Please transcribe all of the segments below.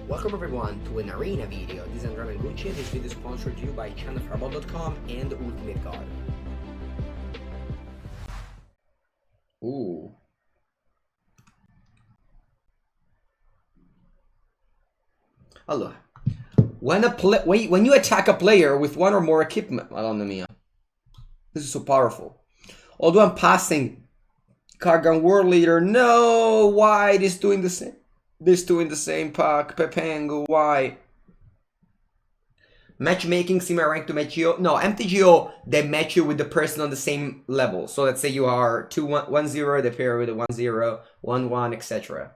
Welcome everyone to an arena video. This is Andrea Mengucci. This video is sponsored to you by channelfireball.com and Ultimate God. Ooh. Allora, when you attack a player with one or more equipment, Madonna mia, this is so powerful. Although I'm passing Kargan World Leader, no, why this doing the same? This two in the same pack, Pepengu, why? Matchmaking, similar rank to MTGO. No, MTGO, they match you with the person on the same level. So let's say you are 2-1-1-0, they pair with a 1-0, 1-1, etc.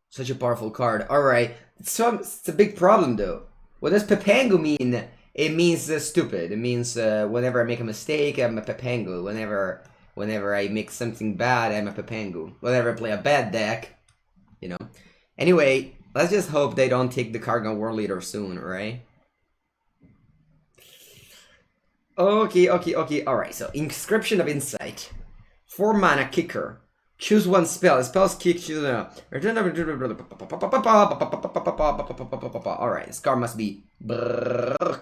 Such a powerful card. Alright, so it's a big problem though. What does Pepengu mean? It means stupid. It means whenever I make a mistake, I'm a Pepengu. Whenever I make something bad, I'm a Pepengu. Whenever I play a bad deck, you know. Anyway, let's just hope they don't take the Kargan World Leader soon, right? Okay. Alright, so Inscription of Insight. 4 mana kicker. Choose one spell. The spell's kick, choose Alright, this card must be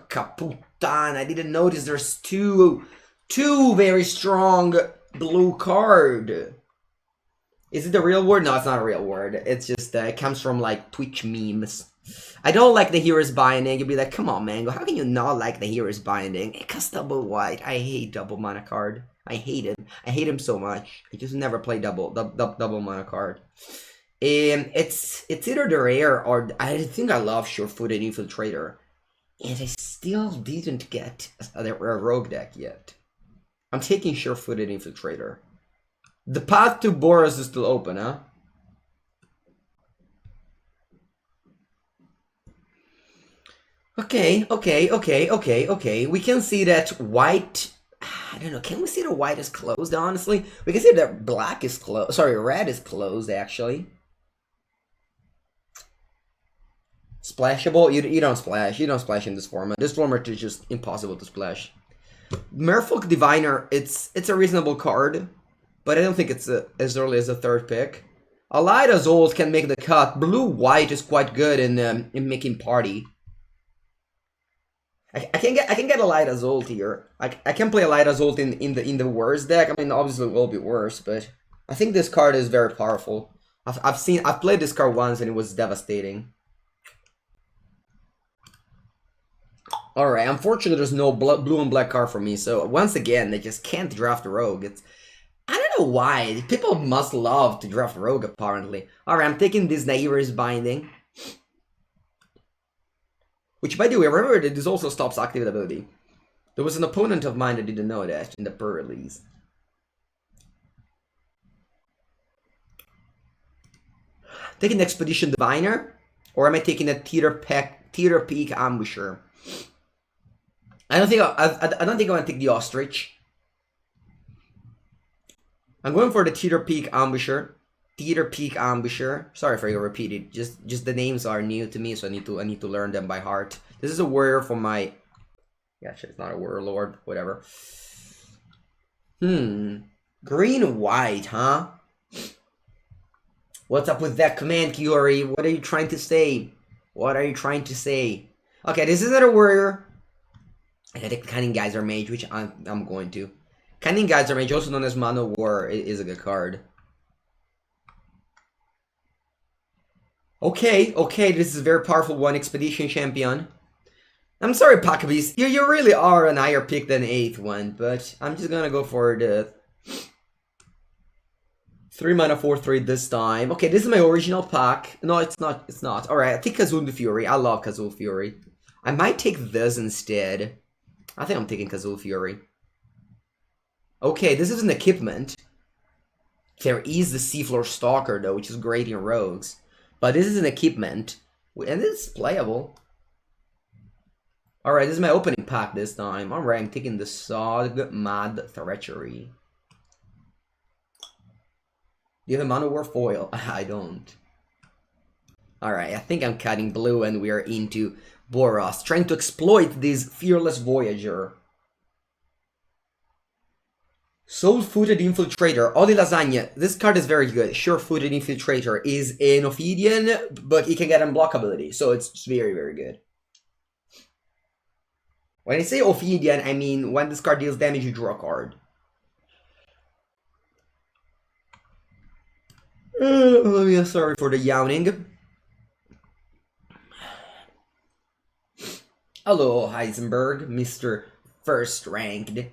Caputan. I didn't notice there's two very strong blue card. Is it the real word? No, it's not a real word. It's just it comes from like Twitch memes. I don't like the Hero's Binding. You'll be like, come on, Mango, how can you not like the Hero's Binding? It costs double white. I hate double mana card. I hate him. I hate him so much. I just never play double mana card. It's either the rare or I think I love Sure-Footed Infiltrator, and I still didn't get a rogue deck yet. I'm taking Sure-Footed Infiltrator. The path to Boros is still open, huh? Okay. We can see that white... I don't know, can we see the white is closed, honestly? We can see that black is closed. Sorry, red is closed, actually. Splashable? You don't splash. You don't splash in this format. This format is just impossible to splash. Merfolk Diviner, it's a reasonable card, but I don't think it's as early as the third pick. Alida's ult can make the cut. Blue-white is quite good in making party. I can get Alida's ult here. I can play Alida's ult in the worst deck. I mean, obviously it will be worse, but I think this card is very powerful. I've played this card once and it was devastating. Alright, unfortunately there's no blue and black card for me, so once again, they just can't draft a rogue. I don't know why. People must love to draft rogue, apparently. Alright, I'm taking this Naira's Binding. Which, by the way, remember that this also stops activate ability. There was an opponent of mine that didn't know that in the per-release. Taking the Expedition Diviner? Or am I taking a Teeter Peak Ambusher? I don't think I'm gonna take the Ostrich. I'm going for the Teeter Peak Ambusher. Teeter Peak Ambusher. Sorry if I repeat it. Just the names are new to me, so I need to learn them by heart. This is a warrior for my... Yeah, shit, it's not a warlord. Whatever. Green white, huh? What's up with that command, Kiori? What are you trying to say? What are you trying to say? Okay, this isn't a warrior. I gotta take the Cunning Geyser Mage, which I'm going to. Cunning Geyser Mage, also known as Mana War, is a good card. Okay, this is a very powerful one, Expedition Champion. I'm sorry, Packabees, you really are an higher pick than 8th one, but I'm just gonna go for the 3 mana 4/3 this time. Okay, this is my original pack. No, it's not. Alright, I take Kazul the Fury. I love Kazul Fury. I might take this instead. I think I'm taking Kazul Fury. Okay, this is an equipment. There is the Seafloor Stalker, though, which is great in rogues. But this is an equipment, and it's playable. Alright, this is my opening pack this time. Alright, I'm taking the Sog Mad Treachery. Do you have a Mana War foil? I don't. Alright, I think I'm cutting blue and we are into Boros, trying to exploit this Fearless Voyager. Soul-Footed Infiltrator. Oli Lasagna. This card is very good. Sure-Footed Infiltrator is an Ophidian, but he can get unblockability, so it's very, very good. When I say Ophidian, I mean when this card deals damage, you draw a card. Sorry for the yawning. Hello, Heisenberg, Mr. First Ranked.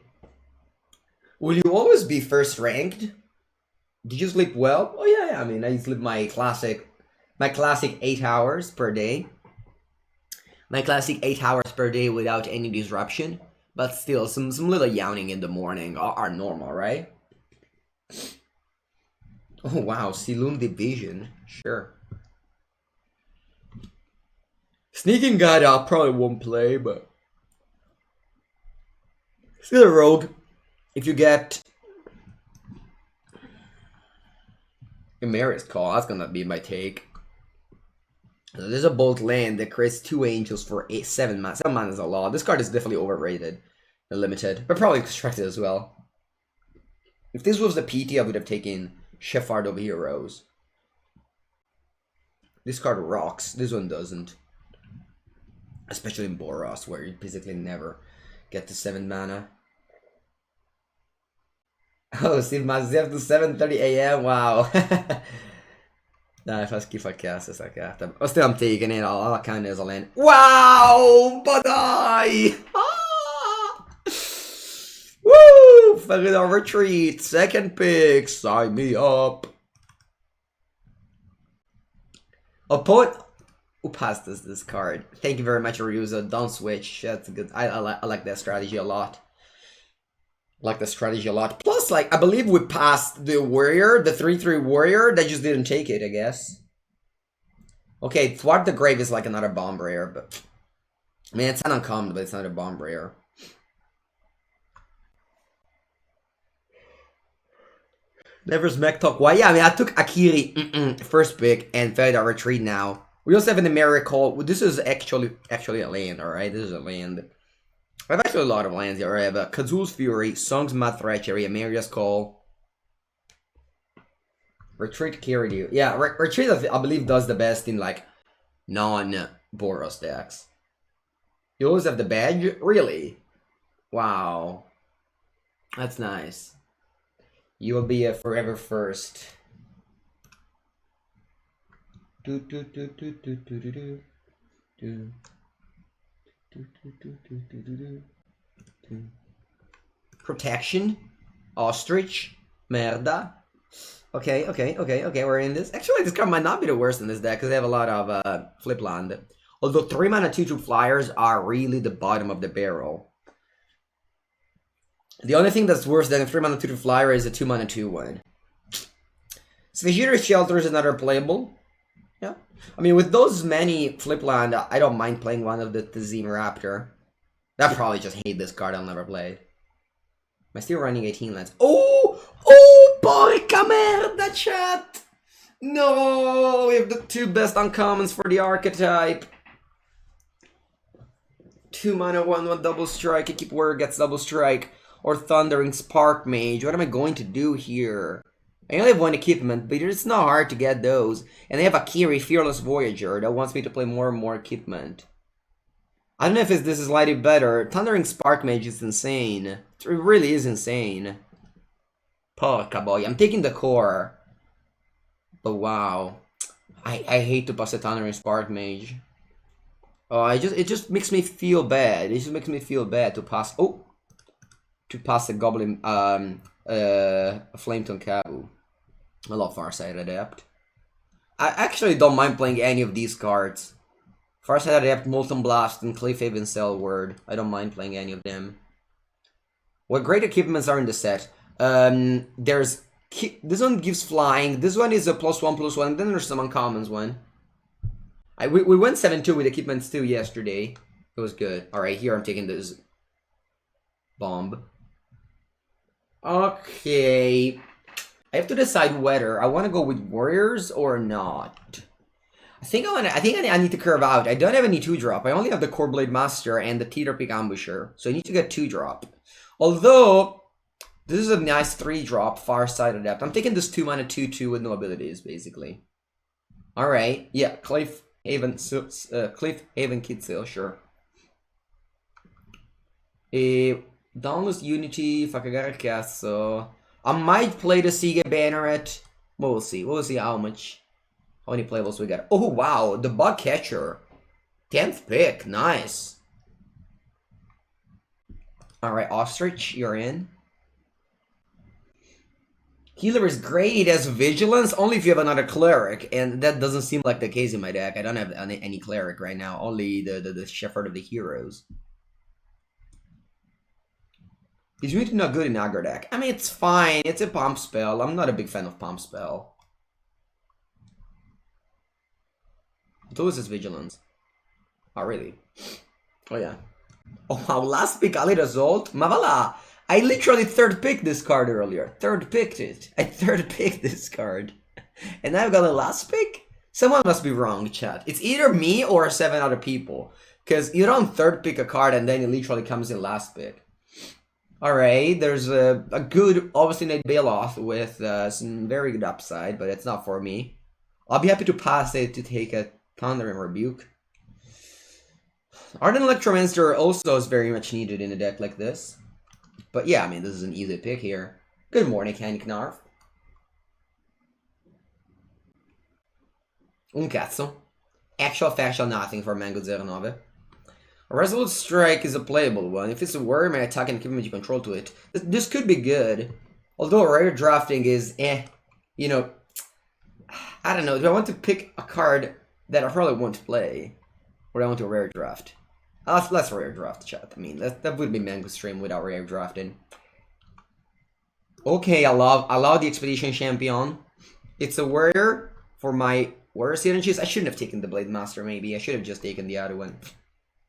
Will you always be first ranked? Did you sleep well? Oh yeah, I mean, I sleep my classic 8 hours per day. My classic 8 hours per day without any disruption. But still, some little yawning in the morning are normal, right? Oh wow, Siloon Division. Sure. Sneaking Guide I probably won't play, but still a rogue. If you get Emeritus Call, that's gonna be my take. So there's a bolt land that creates 2 angels for 7 mana. 7 mana is a lot. This card is definitely overrated and limited, but probably constructed as well. If this was the PT, I would have taken Shepherd of Heroes. This card rocks. This one doesn't. Especially in Boros, where you basically never get to 7 mana. Oh, Steve Mazzev to 7:30 AM, wow. Dai, fa schifo a cazzo sta carta. Ma still I'm taking it, alla canna as a land. Wow, ma dai! Ah! Woo! Felidar Retreat, second pick, sign me up. Opponent. Who passed this card? Thank you very much, Ryuza. Don't switch. That's good. I like that strategy a lot. Plus, like, I believe we passed the warrior, the 3/3 warrior. That just didn't take it, I guess. Okay, Thwart the Grave is like another bomb rare, but I mean it's an uncommon, but it's not a bomb rare. Never's Mech Talk. Why? Yeah, I mean I took Akiri first pick and Felidar Retreat now. We also have an Miracle. This is actually a land, alright? This is a land. I have actually a lot of lands here. I have Kazul's Fury, Song's Mad Threachery, Amaria's Call. Retreat Kiryu. Yeah, Retreat I believe does the best in like non-Boros decks. You always have the badge? Really? Wow. That's nice. You will be a forever first. Protection. Ostrich. Merda. Okay, we're in this. Actually, this card might not be the worst in this deck because they have a lot of flip land. Although 3 mana 2/2 flyers are really the bottom of the barrel. The only thing that's worse than a 3 mana 2/2 flyer is a 2 mana 2/1. Sphagiris Shelter is another playable. Yeah. I mean, with those many flip land, I don't mind playing one of the Tazim Raptor. I probably just hate this card, I'll never play it. Am I still running 18 lands? Oh! Oh, porca merda, chat! No! We have the 2 best uncommons for the archetype. 2 mana 1/1 double strike. I keep where it gets double strike. Or Thundering Spark Mage. What am I going to do here? I only have 1 equipment, but it's not hard to get those. And I have Akiri, Fearless Voyager, that wants me to play more and more equipment. I don't know if this is slightly better. Thundering Spark Mage is insane. It really is insane. Porca boy. I'm taking the core. But wow. I hate to pass a Thundering Spark Mage. Oh, it just makes me feel bad. It just makes me feel bad to pass. Oh! To pass a Goblin, a Flametongue Kabu. I love Farsight Adept. I actually don't mind playing any of these cards. Farsight Adept, Molten Blast, and Cliffhaven Cellward. I don't mind playing any of them. What great equipments are in the set? There's... This one gives flying. This one is a +1/+1. Then there's some uncommons one. We went 7-2 with equipments too yesterday. It was good. Alright, here I'm taking this bomb. Okay. I have to decide whether I want to go with warriors or not. I think I need to curve out. I don't have any 2-drop. I only have the Core Blade Master and the Teeter Pick Ambusher. So I need to get 2-drop. Although This is a nice 3-drop, Farsight Adept. I'm taking this 2-mana 2/2 with no abilities, basically. Alright, yeah, Cliff Haven Kid Sale, sure. Dauntless Unity, Fakagara Castle. I might play the Siege Banneret. We'll see. We'll see how many playable we got. Oh wow, the Bug Catcher. 10th pick, nice. Alright, Ostrich, you're in. Healer is great, it has Vigilance, only if you have another Cleric, and that doesn't seem like the case in my deck. I don't have any Cleric right now, only the Shepherd of the Heroes. He's really not good in aggro deck. I mean, it's fine, it's a Pump spell. I'm not a big fan of Pump spell. It always has Vigilance. Oh, really? Oh, yeah. Oh, wow, last pick, Ali Result. Mavala! I literally third picked this card earlier. Third picked it. I third picked this card. And now I've got a last pick? Someone must be wrong, chat. It's either me or 7 other people. Because you don't third pick a card and then it literally comes in last pick. Alright, there's a good, obviously, Nate Bailoff with some very good upside, but it's not for me. I'll be happy to pass it to take a Thunder and Rebuke. Ardent Electromancer also is very much needed in a deck like this. But yeah, I mean, this is an easy pick here. Good morning, Hank Knarf. Un cazzo. Actual factual nothing for Mango 09. A Resolute Strike is a playable one. If it's a warrior, my attack and give magic control to it. This could be good. Although rare drafting is you know, I don't know. Do I want to pick a card that I probably won't play? Or do I want to rare draft? Let's rare draft, chat. I mean, that would be Mango Stream without rare drafting. Okay, I love the Expedition Champion. It's a warrior for my warrior synergies. I shouldn't have taken the Blade Master, maybe. I should have just taken the other one.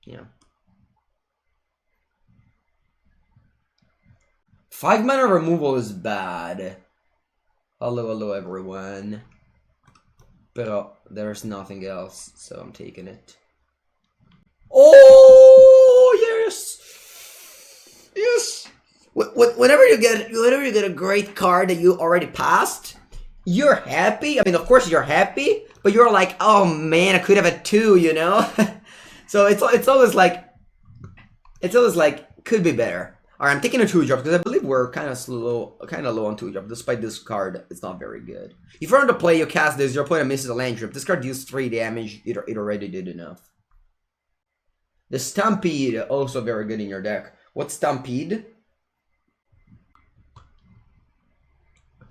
Yeah. 5 mana removal is bad. Hello everyone. But there's nothing else, so I'm taking it. Oh yes, yes. Whenever you get a great card that you already passed, you're happy. I mean, of course you're happy, but you're like, oh man, I could have had 2, you know. So it's always like could be better. All right, I'm taking a 2-drop because I believe we're kind of low on 2-drop. Despite this card, it's not very good. If you're on the play, you cast this, your opponent misses a land trip. This card deals 3 damage. It already did enough. The Stampede also very good in your deck. What's Stampede?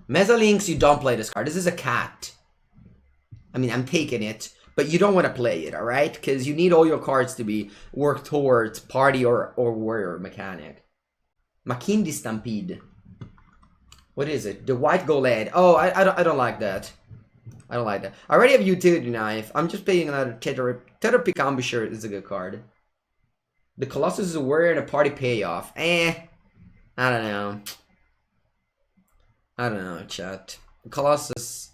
Mesalinks, you don't play this card. This is a cat. I mean, I'm taking it. But you don't want to play it, alright? Because you need all your cards to be worked towards party or warrior mechanic. Makindi Stampede. What is it? The White Golad. Oh, I don't like that. I don't like that. I already have Utility Knife. I'm just playing another Tetherpick Ambusher is a good card. The Colossus is a warrior and a party payoff. I don't know. I don't know, chat. Colossus...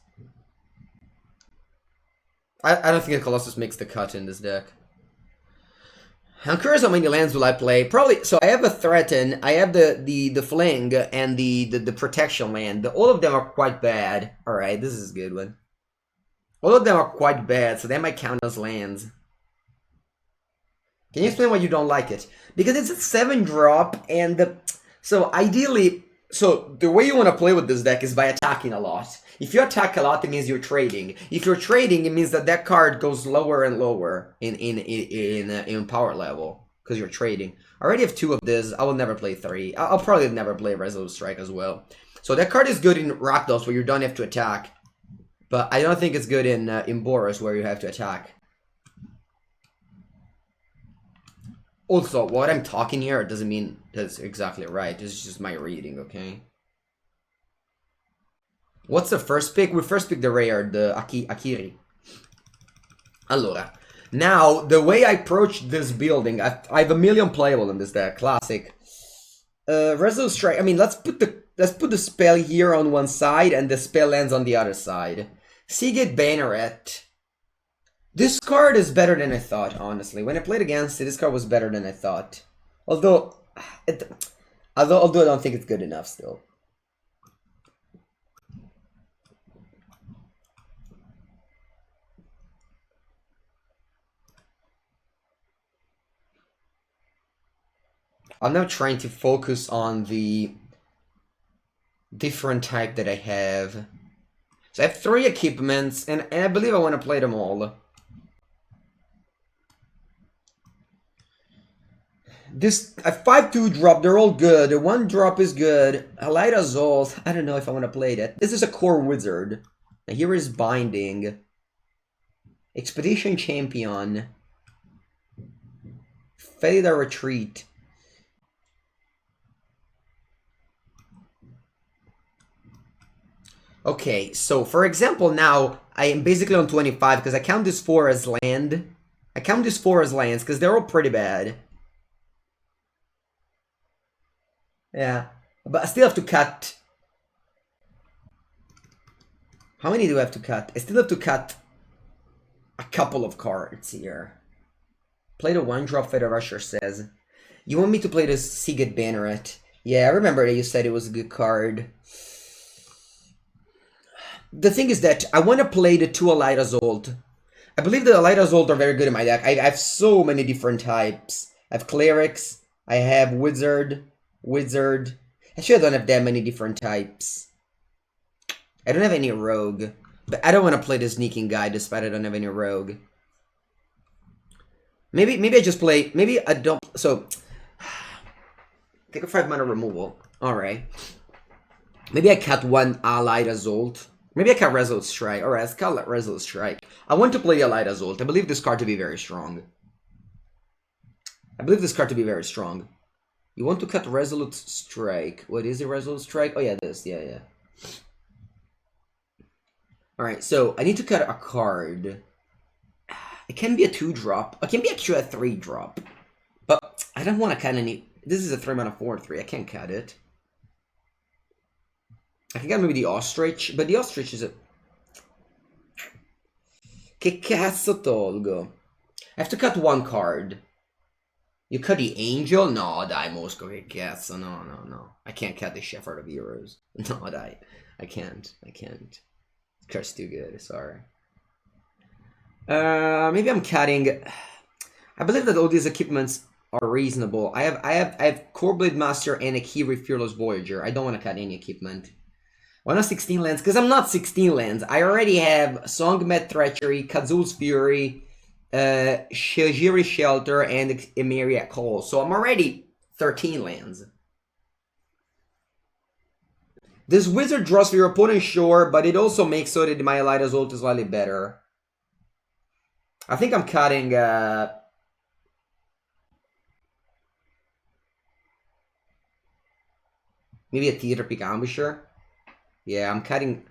I don't think a Colossus makes the cut in this deck. I'm curious how many lands will I play. Probably, so I have a Threaten, I have the Fling, and the Protection land. All of them are quite bad. Alright, this is a good one. All of them are quite bad, so they might count as lands. Can you explain why you don't like it? Because it's a 7-drop, and so ideally... So, the way you want to play with this deck is by attacking a lot. If you attack a lot, it means you're trading. If you're trading, it means that card goes lower and lower in power level. Because you're trading. I already have 2 of this. I will never play 3. I'll probably never play Resolute Strike as well. So that card is good in Rakdos, where you don't have to attack. But I don't think it's good in Boros, where you have to attack. Also, what I'm talking here doesn't mean that's exactly right. This is just my reading, okay? What's the first pick? We first picked the rare, the Akiri. Allora. Now, the way I approach this building, I have a million playable in this deck. Classic. Resolute Strike. I mean, let's put the spell here on one side and the spell lands on the other side. Seagate Banneret. This card is better than I thought, honestly. When I played against it, this card was better than I thought. Although, Although I don't think it's good enough still. I'm now trying to focus on the different type that I have. So I have 3 equipments, and I believe I want to play them all. This a 5-2 drop, they're all good. A 1 drop is good. A light Zolt, I don't know if I want to play that. This is a core wizard. Now here is Binding. Expedition Champion. Felidar Retreat. Okay, so for example now, I am basically on 25 because I count this 4 as land. I count this 4 as lands because they're all pretty bad. Yeah, but I still have to cut. How many do I have to cut? I still have to cut a couple of cards here. Play the 1-drop Feather Rusher says. You want me to play this Sigurd Banneret? Yeah, I remember that you said it was a good card. The thing is that I want to play the 2 Elida Zolt. I believe the Elida Zolt are very good in my deck. I have so many different types. I have Clerics. I have Wizard. Actually, I don't have that many different types. I don't have any Rogue. But I don't want to play the Sneaking guy despite I don't have any Rogue. Maybe I just play... Maybe I don't... So... Take a 5-mana removal. Alright. Maybe I cut 1 Elida Zolt. Maybe I cut Resolute Strike. Alright, let's cut Resolute Strike. I want to play Elida Zolt. I believe this card to be very strong. You want to cut Resolute Strike. What is a Resolute Strike? Oh yeah, this. Yeah. Alright, so I need to cut a card. It can be a 2-drop. It can be actually a 3-drop. But I don't want to cut any... This is a 3-mana 4/3. I can't cut it. I can get maybe the Ostrich, but the Ostrich is a... Che cazzo tolgo? I have to cut 1 card. You cut the Angel? No, dai, Mosco, che cazzo, no. I can't cut the Shepherd of Heroes. No, dai. I can't. This card's too good, sorry. Maybe I'm cutting... I believe that all these equipments are reasonable. I have Coreblade Master and a Kiri Fearless Voyager. I don't want to cut any equipment. Why not 16 lands? Because I'm not 16 lands. I already have Songmet Treachery, Kazul's Fury, Shajiri Shelter, and Emeria Call. So I'm already 13 lands. This Wizard draws for your opponent, sure, but it also makes so that my Elida Zolt is slightly better. I think I'm cutting... maybe a Theater Peak Ambusher? Yeah, I'm cutting...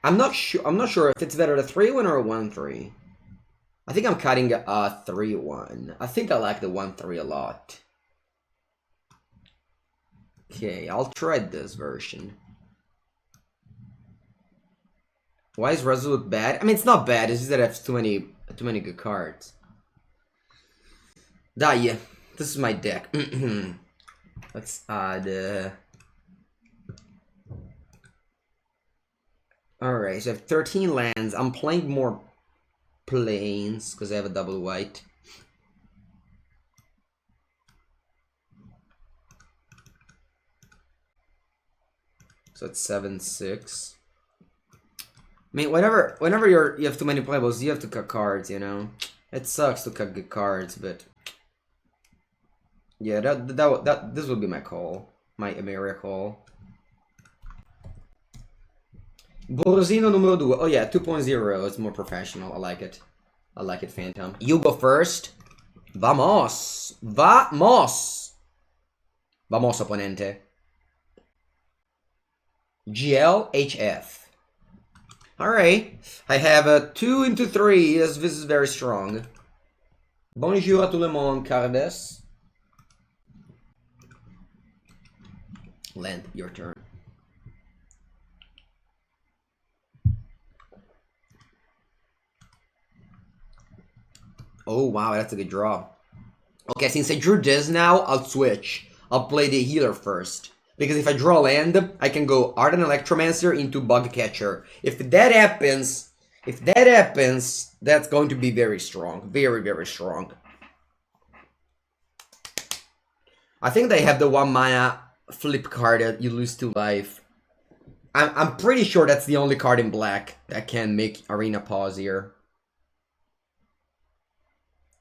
I'm not sure if it's better a 3-1 or a 1-3. I think I'm cutting a 3-1. I think I like the 1-3 a lot. Okay, I'll try this version. Why is Resolute bad? I mean, it's not bad. It's just that I have too many good cards. Dai, this is my deck. Let's add... Alright, so I have 13 lands. I'm playing more planes because I have a double white. So it's 7/6. I mean, whenever you have too many playables, you have to cut cards, you know. It sucks to cut good cards, but yeah, this will be my call, my Emeria call. Borosino numero 2. Oh yeah, 2.0. It's more professional. I like it. I like it, Phantom. You go first. Vamos. Vamos, opponente. GLHF. Alright. I have a 2 into 3. This is very strong. Bonjour à tout le monde, Cardes. Land, your turn. Oh, wow, that's a good draw. Okay, since I drew this now, I'll switch. I'll play the healer first. Because if I draw land, I can go Ardent Electromancer into Bug Catcher. If that happens, that's going to be very strong. Very, very strong. I think they have the 1 mana flip card that you lose 2 life. I'm pretty sure that's the only card in black that can make Arena pause here.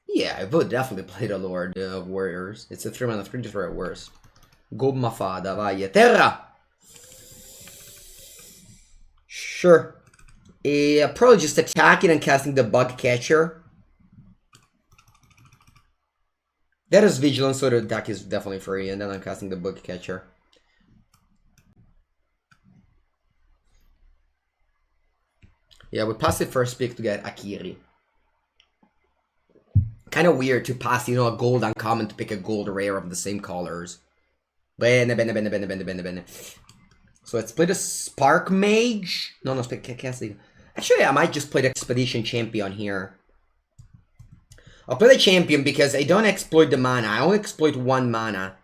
Yeah, I would definitely play the Lord of Warriors. It's a 3 mana creature for it worse. Gobma Fada, vai, Terra! Sure. Probably just attacking and casting the Bug Catcher. That is Vigilance, so the deck is definitely free, and then I'm casting the Bug Catcher. Yeah, we pass the first pick to get Akiri. Kind of weird to pass, you know, a gold uncommon to pick a gold rare of the same colors. Bene. So let's play the Spark Mage. No, can't see. Actually, I might just play the Expedition Champion here. I'll play the Champion because I don't exploit the mana. I only exploit 1 mana.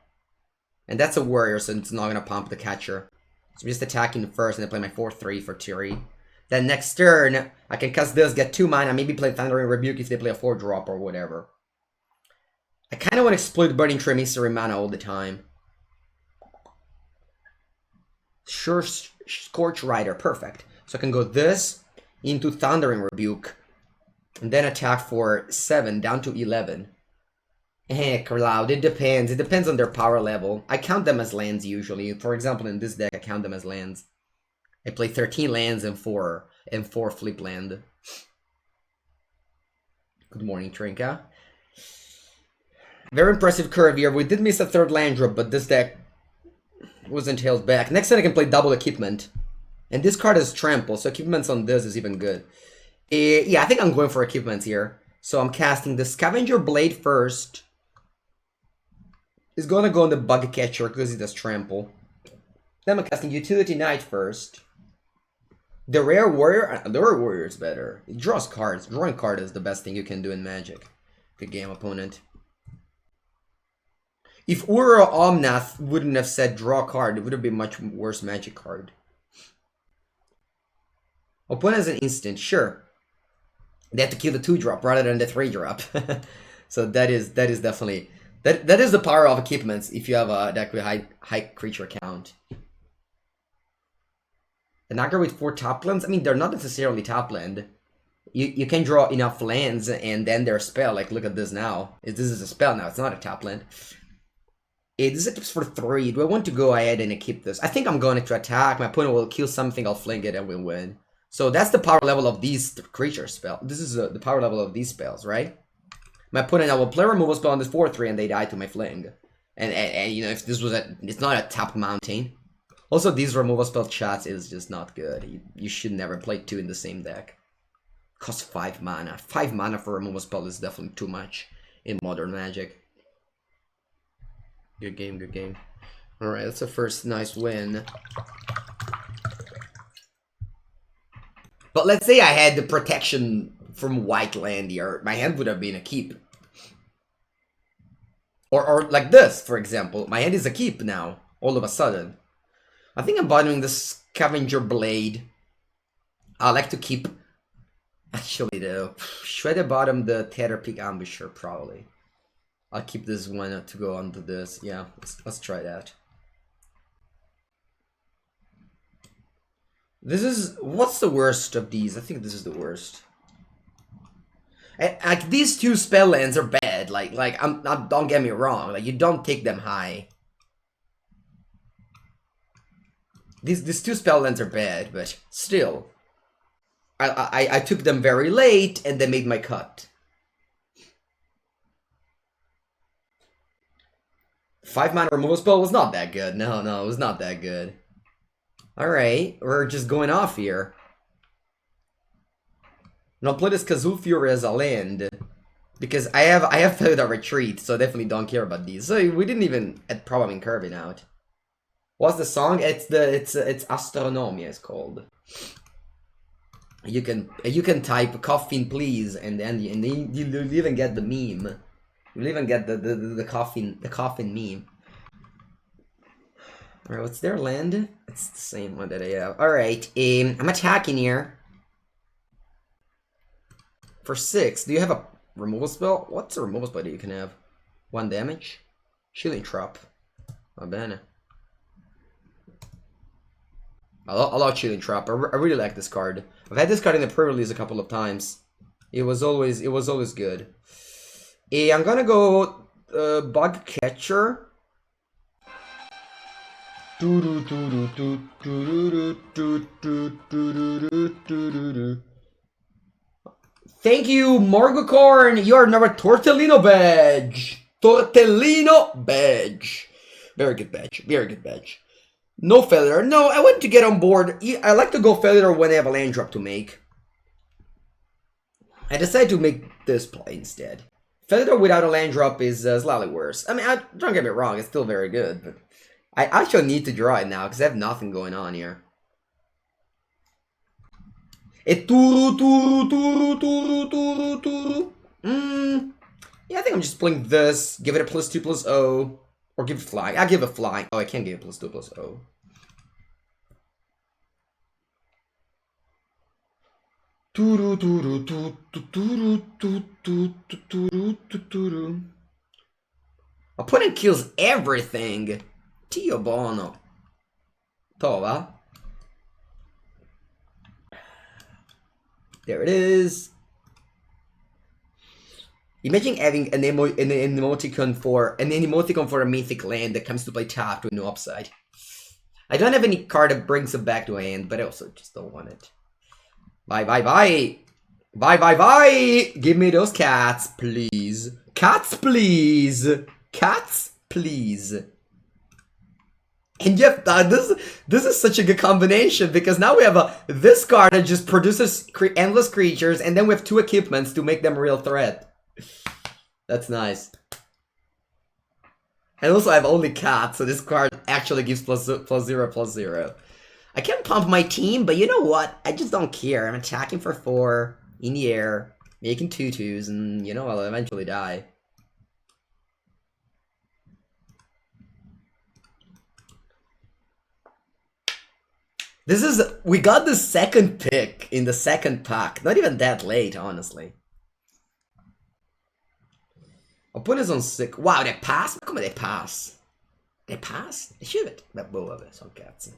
And that's a Warrior, so it's not going to pump the Catcher. So I'm just attacking first and then play my 4-3 for Tiri. Then next turn, I can cast this, get 2 mana, maybe play Thundering Rebuke if they play a 4-drop or whatever. I kind of want to exploit Burning Tree Mystery mana all the time. Sure, Scorch Rider, perfect. So I can go this into Thundering Rebuke. And then attack for 7, down to 11. Cloud, it depends. It depends on their power level. I count them as lands usually. For example, in this deck, I count them as lands. I play 13 lands and 4 flip land. Good morning, Trinka. Very impressive curve here. We did miss a 3rd land drop, but this deck wasn't held back. Next time I can play double equipment. And this card is trample, so equipments on this is even good. Yeah, I think I'm going for equipments here. So I'm casting the Scavenger Blade first. It's gonna go on the Bug Catcher because it does trample. Then I'm casting Utility Knight first. The Rare Warrior is better. It draws cards. Drawing card is the best thing you can do in Magic. Good game, opponent. If Uro Omnath wouldn't have said draw card, it would have been much worse Magic card. Opponent has an instant, sure. They have to kill the 2-drop rather than the 3-drop. So that is definitely that is the power of equipments if you have a deck with high creature count. An aggro with 4 top lands, I mean they're not necessarily top land. You can draw enough lands and then their spell, like look at this now. This is a spell now, it's not a top land. This equips for 3. Do I want to go ahead and equip this? I think I'm going to attack, my opponent will kill something, I'll fling it and we'll win. So that's the power level of these creature spells. This is the power level of these spells, right? My opponent, I will play removal spell on this 4-3 and they die to my fling. And you know, if this was it's not a top mountain. Also, these removal spell chats is just not good. You should never play 2 in the same deck. Costs 5 mana. 5 mana for removal spell is definitely too much in Modern Magic. Good game, good game. Alright, that's the first nice win. But let's say I had the protection from white land here. My hand would have been a keep. Or like this, for example. My hand is a keep now, all of a sudden. I think I'm bottoming the Scavenger Blade. I like to keep... Actually, though, should I bottom the Tetherpeak Ambusher? Probably. I'll keep this one to go onto this. Yeah, let's try that. This is... What's the worst of these? I think this is the worst. Like, these 2 spell lands are bad. Like, don't get me wrong. Like, you don't take them high. These 2 spell lands are bad, but still. I took them very late, and they made my cut. 5 mana removal spell was not that good. No, it was not that good. Alright, we're just going off here. And I'll play this Kazoo Fury as a land. Because I have Felidar Retreat, so I definitely don't care about these. So we didn't even have problem in curving out. What's the song? It's Astronomia it's called. You can type coffin please and then you'll even get the meme. You'll even get the coffin meme. Alright, what's their land? It's the same one that I have. Alright, I'm attacking here. For 6, do you have a removal spell? What's a removal spell that you can have? 1 damage? Shielding Trap. Va bene. I love Shielding Trap. I really like this card. I've had this card in the pre-release a couple of times. It was always good. I'm gonna go Bug Catcher. Thank you, Morgocorn. You are another Tortellino badge. Tortellino badge. Very good badge. Very good badge. No Felidar. No, I want to get on board. I like to go Felidar when I have a land drop to make. I decided to make this play instead. Felidar without a land drop is slightly worse. I mean, don't get me wrong, it's still very good, but I actually need to draw it now because I have nothing going on here. Yeah, I think I'm just playing this. Give it a +2/+0. Or give it flying. I'll give it flying. Oh, I can't give it +2/+0. Opponent kills everything. Tio Bono. Tova. There it is. Imagine having an emoticon for a mythic land that comes to play tapped with no upside. I don't have any card that brings it back to hand, but I also just don't want it. Bye, bye, bye. Bye, bye, bye. Give me those cats, please. Cats, please. Cats, please. And yep, this is such a good combination because now we have this card that just produces endless creatures, and then we have 2 equipments to make them a real threat. That's nice. And also I have only cats, so this card actually gives +0/+0. I can pump my team, but you know what? I just don't care. I'm attacking for 4 in the air, making 2/2s, and you know I'll eventually die. We got the second pick in the second pack. Not even that late, honestly. Opponent's on 6. Wow, they pass? Come on, they pass. They pass? They should have. Boa, some cats.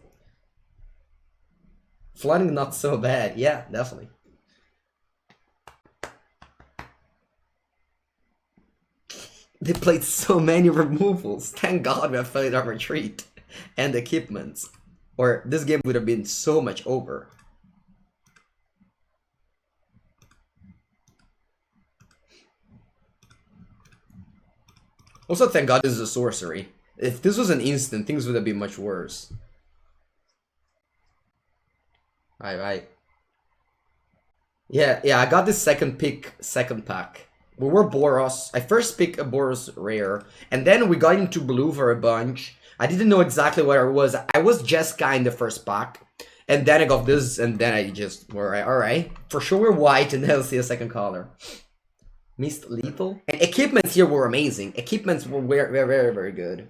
Flooding not so bad. Yeah, definitely. They played so many removals. Thank God we have Felidar Retreat and equipments. Or this game would have been so much over. Also, thank God this is a sorcery. If this was an instant, things would have been much worse. Right. Yeah, I got this second pack. We were Boros. I first picked a Boros rare, and then we got into blue for a bunch. I didn't know exactly what it was. I was Jeskai in the first pack, and then I got this, and then I just were alright. For sure we're white, and then I'll see a second color. Missed lethal. And equipments here were amazing. Equipments were very, very, very good.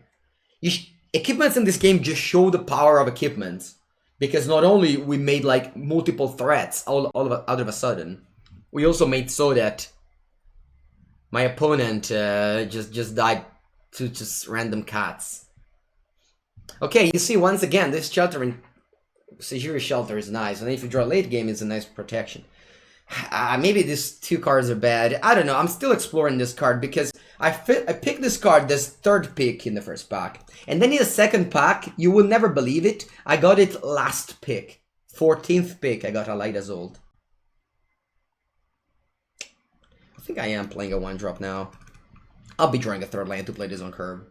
Equipments in this game just show the power of equipments. Because not only we made like multiple threats out of a sudden, we also made so that my opponent just died to just random cats. Okay, you see once again this shelter in Sejiri Shelter is nice, and if you draw late game, it's a nice protection. Maybe these 2 cards are bad. I don't know. I'm still exploring this card because I picked this card, this 3rd pick in the first pack. And then in the second pack, you will never believe it, I got it last pick. 14th pick, I got Alaida's Old. I think I am playing a 1-drop now. I'll be drawing a 3rd land to play this on curve.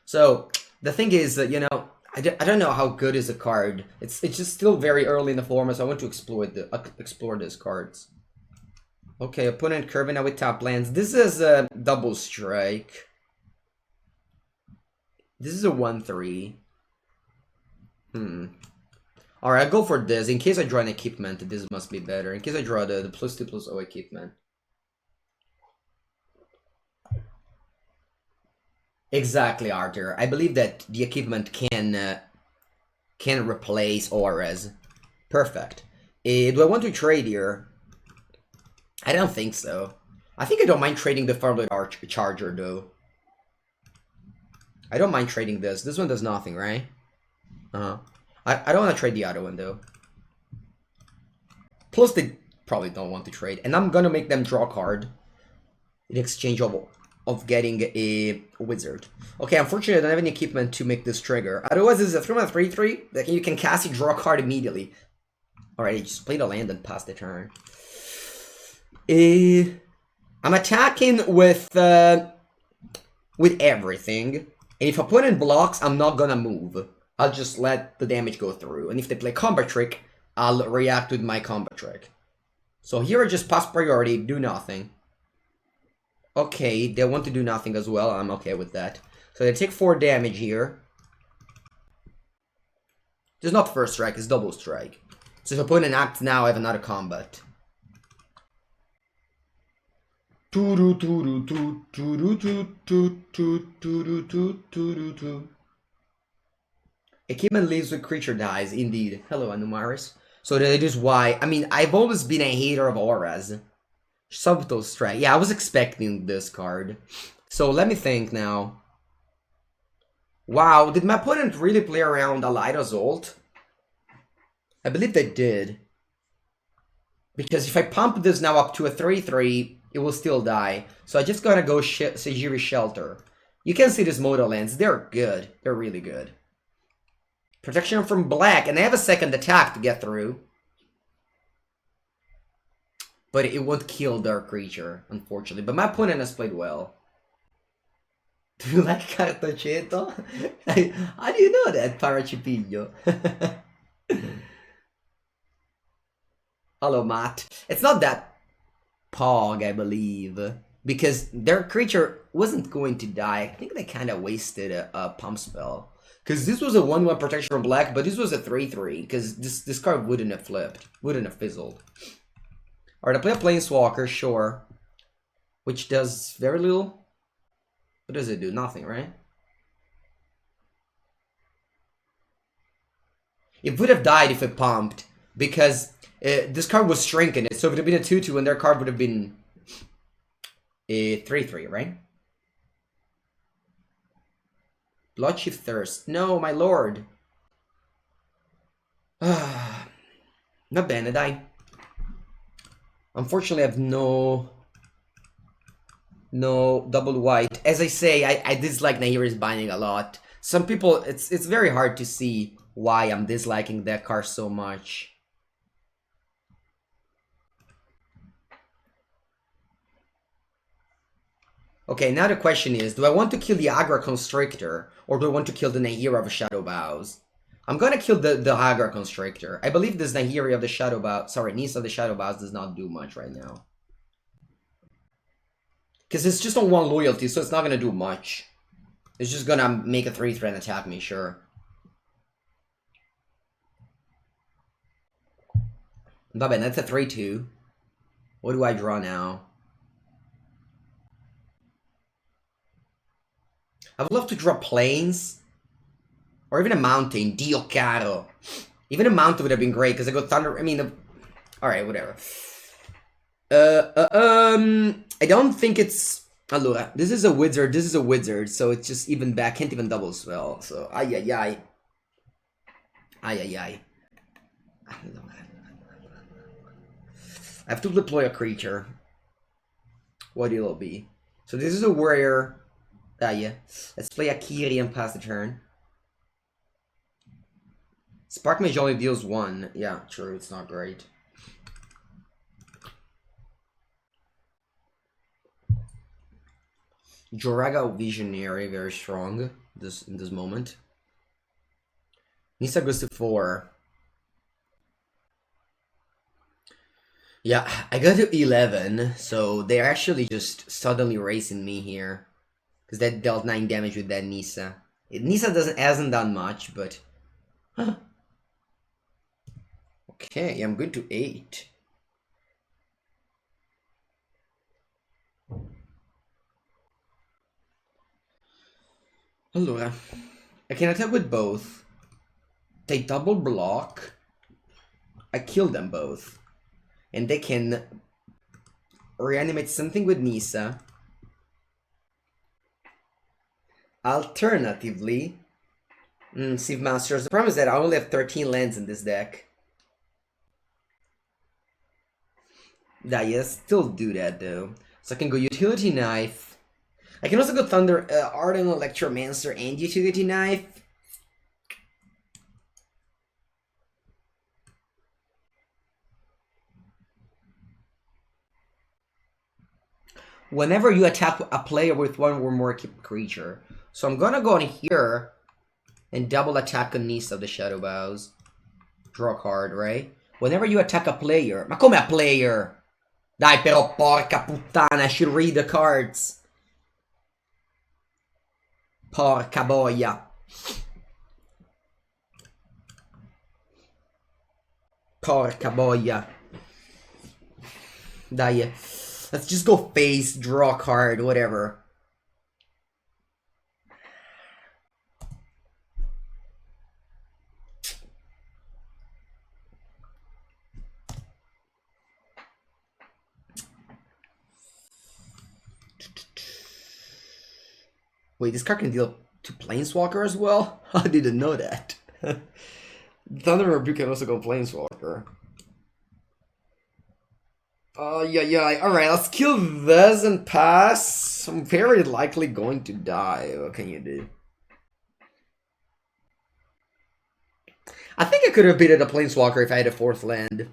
So, the thing is that, you know, I don't know how good is the card. It's just still very early in the format, so I want to explore these cards. Okay, opponent curving out with top lands. This is a double strike. This is a 1/3. Alright, I'll go for this. In case I draw an equipment, this must be better. In case I draw the +2/+0 equipment. Exactly, Arthur. I believe that the equipment can replace auras. Perfect. Do I want to trade here? I don't think so. I think I don't mind trading the Felidar Charger, though. I don't mind trading this. This one does nothing, right? Uh-huh. I don't want to trade the other one, though. Plus, they probably don't want to trade. And I'm gonna make them draw a card in exchange of getting a wizard. Okay, unfortunately, I don't have any equipment to make this trigger. Otherwise, this is a 3-3 that you can cast it, draw a card immediately. Alright, just play the land and pass the turn. I'm attacking with everything. And if opponent blocks, I'm not gonna move. I'll just let the damage go through. And if they play combat trick, I'll react with my combat trick. So here I just pass priority, do nothing. Okay, they want to do nothing as well. I'm okay with that. So they take 4 damage here. It's not first strike, it's double strike. So if opponent acts now, I have another combat. Equipment leaves with creature dies, indeed. Hello, Anumaris. So that is why, I mean, I've always been a hater of auras. Subtle Strike. Yeah, I was expecting this card. So let me think now. Wow, did my opponent really play around Alida's ult? I believe they did. Because if I pump this now up to a 3-3, it will still die. So I just gotta go Sejiri Shelter. You can see these modal lands. They're good. They're really good. Protection from black. And I have a second attack to get through. But it won't kill their creature, unfortunately. But my opponent has played well. Do you like Cartoceto? How do you know that, Parachipillo? Hello, Matt. It's not that Pog, I believe. Because their creature wasn't going to die. I think they kind of wasted a pump spell. Because this was a 1-1 protection from black, but this was a 3-3. Because this card wouldn't have flipped. Wouldn't have fizzled. Alright, I play a Planeswalker, sure. Which does very little. What does it do? Nothing, right? It would have died if it pumped. Because this card was shrinking it. So if it had been a 2-2 and their card would have been a 3-3, right? Bloodshift Thirst. No, my lord. Not Benedai. Unfortunately, I have no double white. As I say, I dislike Nahiri's Binding a lot. Some people, it's very hard to see why I'm disliking that card so much. Okay, now the question is, do I want to kill the Agra Constrictor, or do I want to kill the Nahiri of Shadow Bows? I'm gonna kill the Agra Constrictor. I believe this Nahiri of the Shadow Bows, sorry, Nissa of the Shadow Bows does not do much right now. Because it's just on 1 loyalty, so it's not gonna do much. It's just gonna make a 3-3 and attack me, sure. Vabbè, that's a 3-2. What do I draw now? I would love to draw planes. Or even a mountain. Dio caro. Even a mountain would have been great, because I got thunder. I mean, alright, whatever. I don't think it's. Allora, this is a wizard, so it's just even back, can't even double spell. So, ay. I have to deploy a creature. What it'll be. So this is a warrior. Yeah. Let's play Akiri and pass the turn. Spark Mage only deals 1. Yeah, true, it's not great. Joraga Visionary, very strong in this moment. Nissa goes to 4. Yeah, I got to 11, so they're actually just suddenly racing me here. Because that dealt 9 damage with that Nissa. Nissa hasn't done much, but... Huh. Okay, I'm good to 8. Allora, I can attack with both. They double block. I kill them both. And they can reanimate something with Nisa. Alternatively, Sieve Masters. The problem is that I only have 13 lands in this deck. Yeah, still do that though. So I can go Utility Knife. I can also go Thunder, Ardent Electromancer and Utility Knife. Whenever you attack a player with one or more creature. So I'm gonna go in here and double attack on Nisa of the Shadow Bows. Draw a card, right? Whenever you attack a player... Ma come a player? Dai però, porca puttana, I should read the cards. Porca boia. Porca boia. Dai. Let's just go face, draw a card, whatever. Wait, this card can deal to Planeswalker as well? I didn't know that. Thunder Rebuke can also go Planeswalker. Yeah. Alright, let's kill this and pass. I'm very likely going to die. What can you do? I think I could have beaten a Planeswalker if I had a 4th land.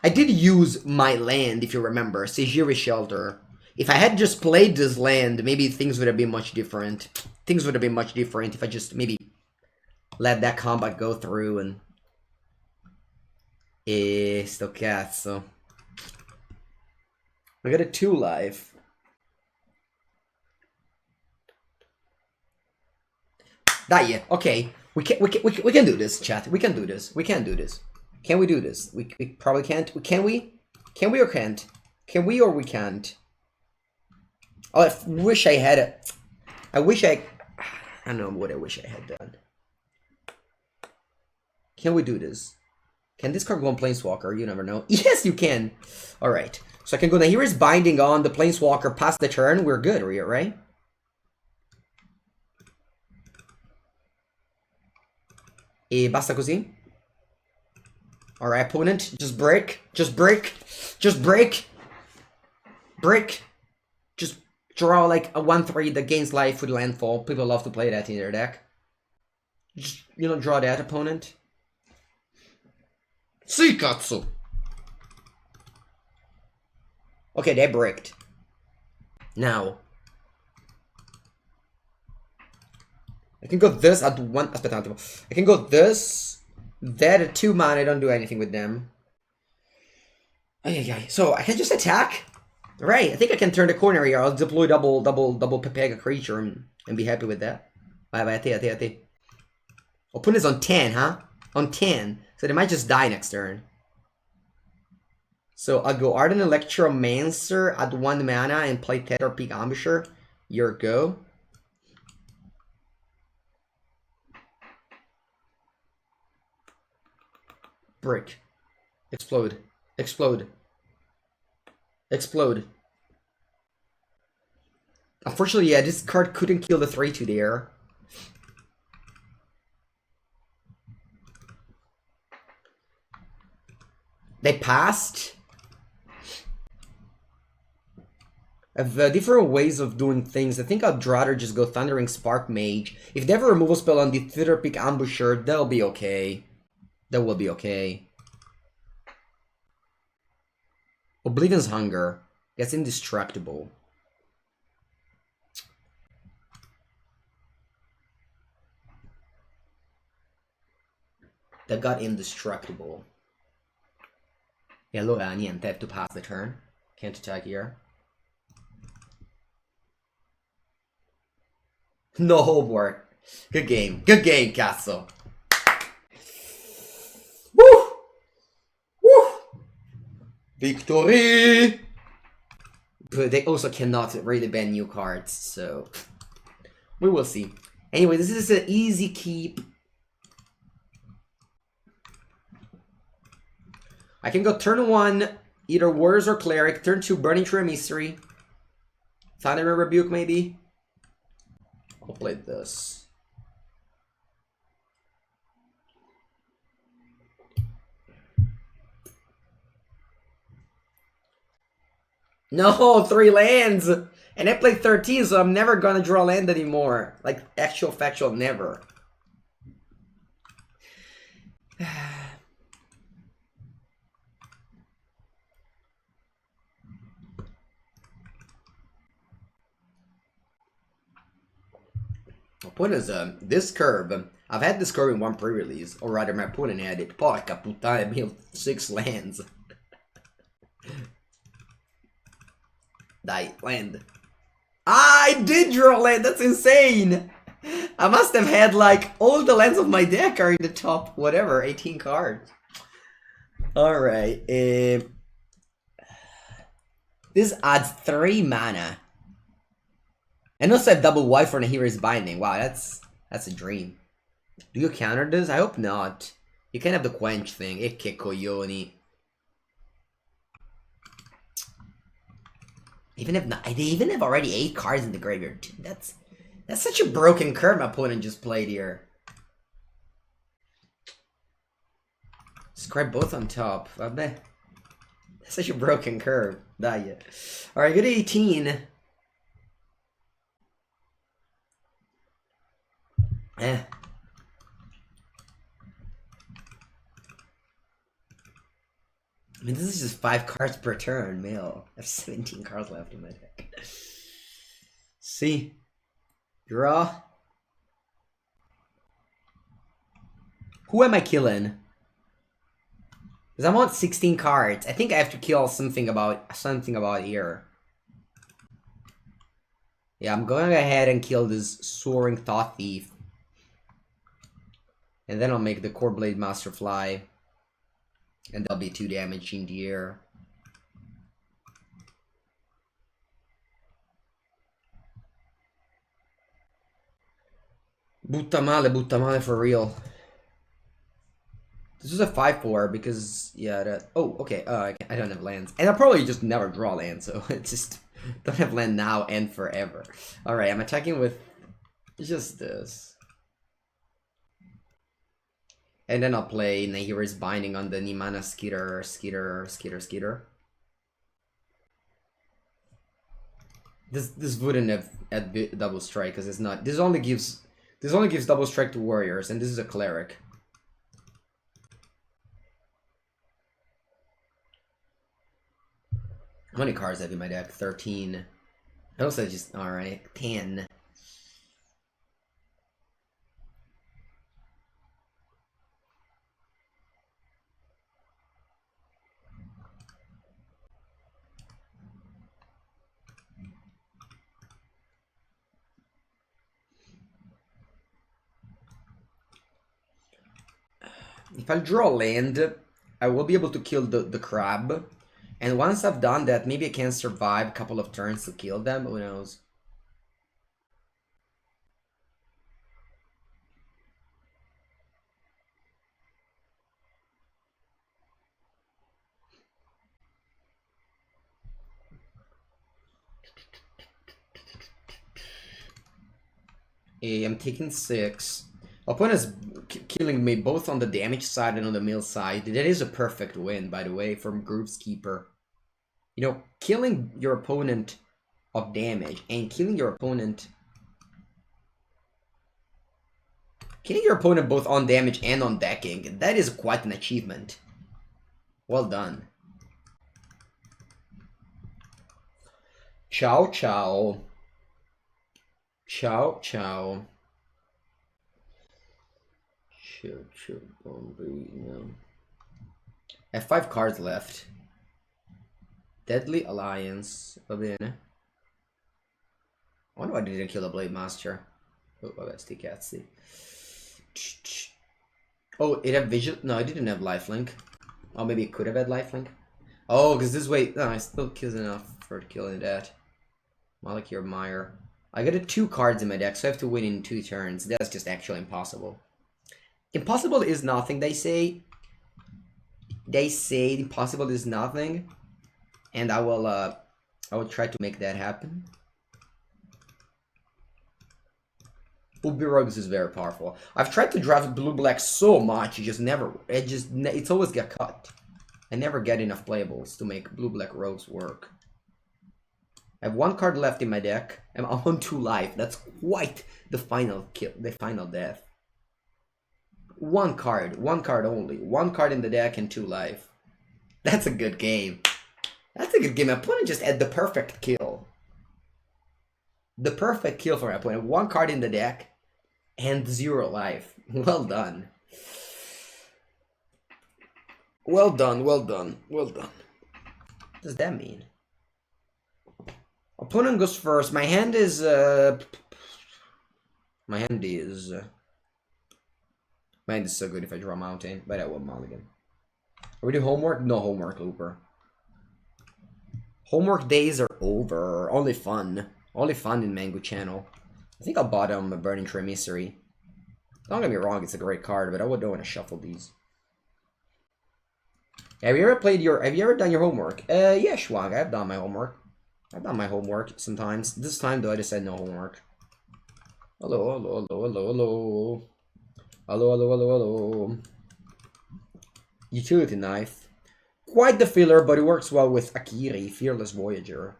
I did use my land, if you remember, Sejiri Shelter. If I had just played this land, maybe things would have been much different. Things would have been much different if I just maybe let that combat go through and... sto cazzo. I got a 2 life. Dai, okay. We can do this, chat. We can do this. We can do this. Can we do this? We probably can't. Can we? Can we or can't? Can we or we can't? Oh, I wish I had it. I don't know what I wish I had done. Can we do this? Can this card go on Planeswalker? You never know. Yes, you can. Alright. So I can go now. Here is Binding on the Planeswalker past the turn. We're good, right? E basta così? Alright, opponent. Just break. Just break. Just break. Break. Just draw like a 1/3 that gains life with landfall. People love to play that in their deck. Just, you know, draw that opponent. Sì, cazzo! Okay, they bricked. Now. I can go this at 1... Aspetta un attimo. I can go this. That at 2 mana, I don't do anything with them. So, I can just attack? Right, I think I can turn the corner here. I'll deploy double Pepega creature and be happy with that. Vai, a te. Opponent's on 10, huh? On 10. So they might just die next turn. So I'll go Ardent Electromancer at 1 mana and play Tetherpeak Ambusher. Your go. Brick. Explode. Explode. Explode. Unfortunately, yeah, this card couldn't kill the 3/2 there. They passed. I have different ways of doing things. I think I'd rather just go Thundering Spark Mage. If they have a removal spell on the Thitherpeak Ambusher, that'll be okay. That will be okay. Oblivion's Hunger. That's indestructible. That got indestructible. E allora niente, I have to pass the turn. Can't attack here. No homework. Good game. Good game, cazzo. Woo! Woo! Victory! But they also cannot really ban new cards, so... we will see. Anyway, this is an easy keep. I can go turn 1, either Warriors or Cleric. Turn 2, Burning Tree or Mystery. Thunder and Rebuke, maybe. I'll play this. No, 3 lands! And I played 13, so I'm never gonna draw land anymore. Like, actual factual, never. What is this curve? I've had this curve in one pre-release, or rather my opponent had it. Porca puttana, I built 6 lands. Die, land. I did draw land, that's insane! I must have had like all the lands of my deck are in the top, whatever, 18 cards. Alright, this adds 3 mana. And also I have double white for the Hero's Binding. Wow, that's a dream. Do you counter this? I hope not. You can have the quench thing. Ecce coglioni. They even have already 8 cards in the graveyard. Dude, that's such a broken curve my opponent just played here. Scribe both on top. Vabbè. That's such a broken curve. Dai. Alright, good 18. Eh. I mean, this is just 5 cards per turn, mail. I have 17 cards left in my deck. See? Draw. Who am I killing? Because I'm on 16 cards. I think I have to kill something about here. Yeah, I'm going ahead and kill this Soaring Thought Thief. And then I'll make the Core Blade Master fly. And that'll be 2 damage in the air. Butta male for real. This is a 5/4 because, yeah, that... Oh, okay, I don't have lands. And I'll probably just never draw land, so it's just... Don't have land now and forever. Alright, I'm attacking with just this. And then I'll play Nahira's Binding on the Nimana Skitter. This wouldn't have had double strike because it's not. This only gives double strike to warriors, and this is a cleric. How many cards have in my deck? 13. I also just alright, 10. If I draw land, I will be able to kill the crab. And once I've done that, maybe I can survive a couple of turns to kill them. Who knows? I'm taking 6. Opponent is killing me both on the damage side and on the mill side. That is a perfect win, by the way, from Groove's Keeper. You know, killing your opponent of damage and killing your opponent both on damage and on decking, that is quite an achievement. Well done. Ciao, ciao. Ciao, ciao. I have 5 cards left. Deadly Alliance. Va bene. I wonder why I didn't kill the Blade Master. Oh, vabbè, sti cazzi. Oh, it had Vision? No, it didn't have Lifelink. Oh, maybe it could have had Lifelink. Oh, because this way... No, it still kills enough for killing that. Malakir Meyer. I got 2 cards in my deck, so I have to win in 2 turns. That's just actually impossible. Impossible is nothing, they say. They say impossible is nothing. And I will try to make that happen. Ubirogs is very powerful. I've tried to draft blue-black so much, it's always get cut. I never get enough playables to make blue-black rogues work. I have 1 card left in my deck. I'm on 2 life. That's quite the final kill, the final death. 1 card only. 1 card in the deck and 2 life. That's a good game. That's a good game. My opponent just had the perfect kill. The perfect kill for my opponent. 1 card in the deck and 0 life. Well done. Well done, well done, well done. What does that mean? Opponent goes first. My hand is so good if I draw a mountain, but I will mulligan. Are we doing homework? No homework, Looper. Homework days are over. Only fun. Only fun in Mango channel. I think I'll bottom a Burning Tree Mystery. Don't get me wrong, it's a great card, but I don't want to shuffle these. Have you ever done your homework? Yeah, Schwag, I've done my homework. I've done my homework sometimes. This time though I just said no homework. Hello, hello, hello, hello, hello. Hello, hello, hello, hello. Utility Knife. Quite the filler, but it works well with Akiri, Fearless Voyager.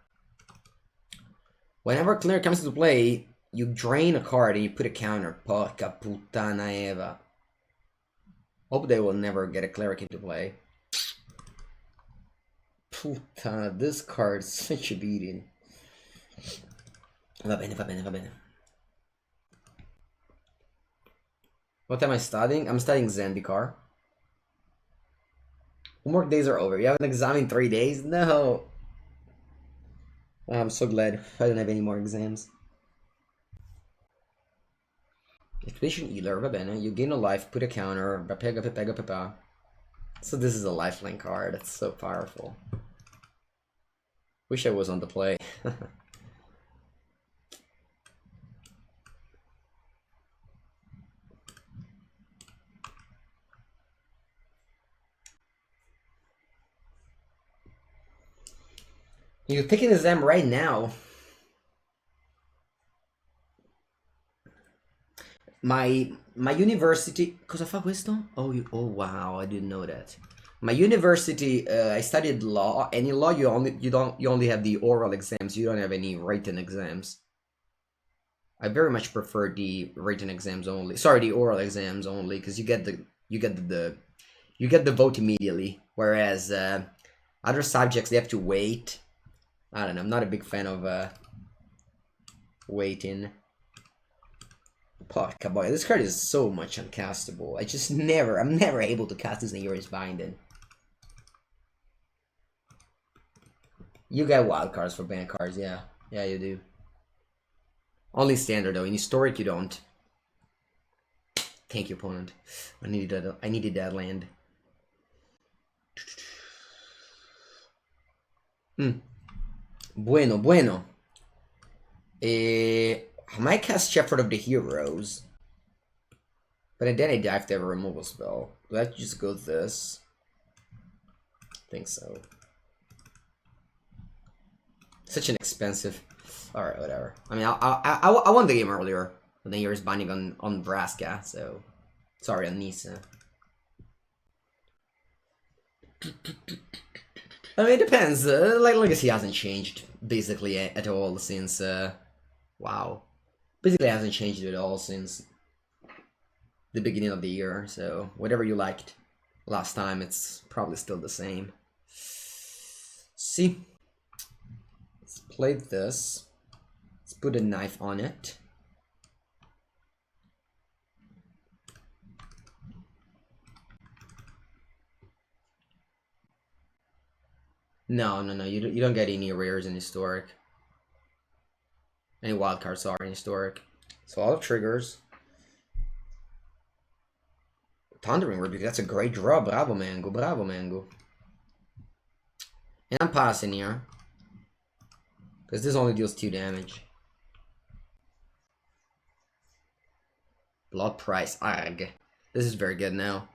Whenever Clear comes into play, you drain a card and you put a counter. Porca puttana Eva. Hope they will never get a Cleric into play. Puttana, this card is such a beating. Va bene, va bene, va bene. What am I studying? I'm studying Zendikar. Homework days are over. You have an exam in 3 days? No. I'm so glad I don't have any more exams. Expedition Healer, va bene. You gain a life, put a counter. Pega, pega, pega. So this is a lifelink card. It's so powerful. Wish I was on the play. You're taking an exam right now. My university. Cosa fa questo? Oh, wow, I didn't know that. My university, I studied law, and in law you only have the oral exams. You don't have any written exams. I very much prefer the written exams only. Sorry, the oral exams only, because you get the vote immediately. Whereas other subjects they have to wait. I don't know. I'm not a big fan of waiting. Porca boy, this card is so much uncastable. I'm never able to cast this in Yuri's Binding. You get wild cards for ban cards, yeah. Yeah, you do. Only standard though. In historic, you don't. Thank you, opponent. I needed that land. Bueno, bueno. I might cast Shepherd of the Heroes. But then I die if they have a removal spell. Do I have to just go with this? I think so. Such an expensive... Alright, whatever. I mean, I won the game earlier. But then Yuri's Binding on Nebraska, so... Sorry, on Nisa. I mean, it depends. Like, Legacy hasn't changed, basically, at all since... wow. Basically hasn't changed at all since the beginning of the year, so whatever you liked last time, it's probably still the same. See? Let's play this. Let's put a knife on it. No, you don't get any rares in Historic. Any wild cards are in Historic. So all the triggers. Thundering Rebuke, that's a great draw. Bravo, Mango. Bravo, Mango. And I'm passing here. Because this only deals 2 damage. Blood Price. Arg. This is very good now.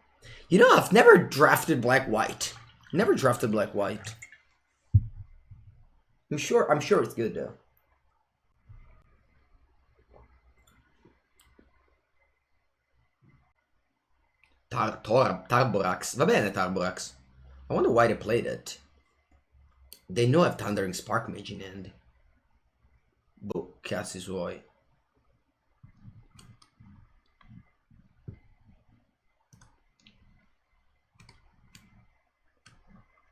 You know, I've never drafted black-white. Never drafted black-white. I'm sure it's good though. Tarborax. Va bene, Tarborax. I wonder why they played it. They know I have Thundering Spark Mage in hand. Boh, cazzi suoi.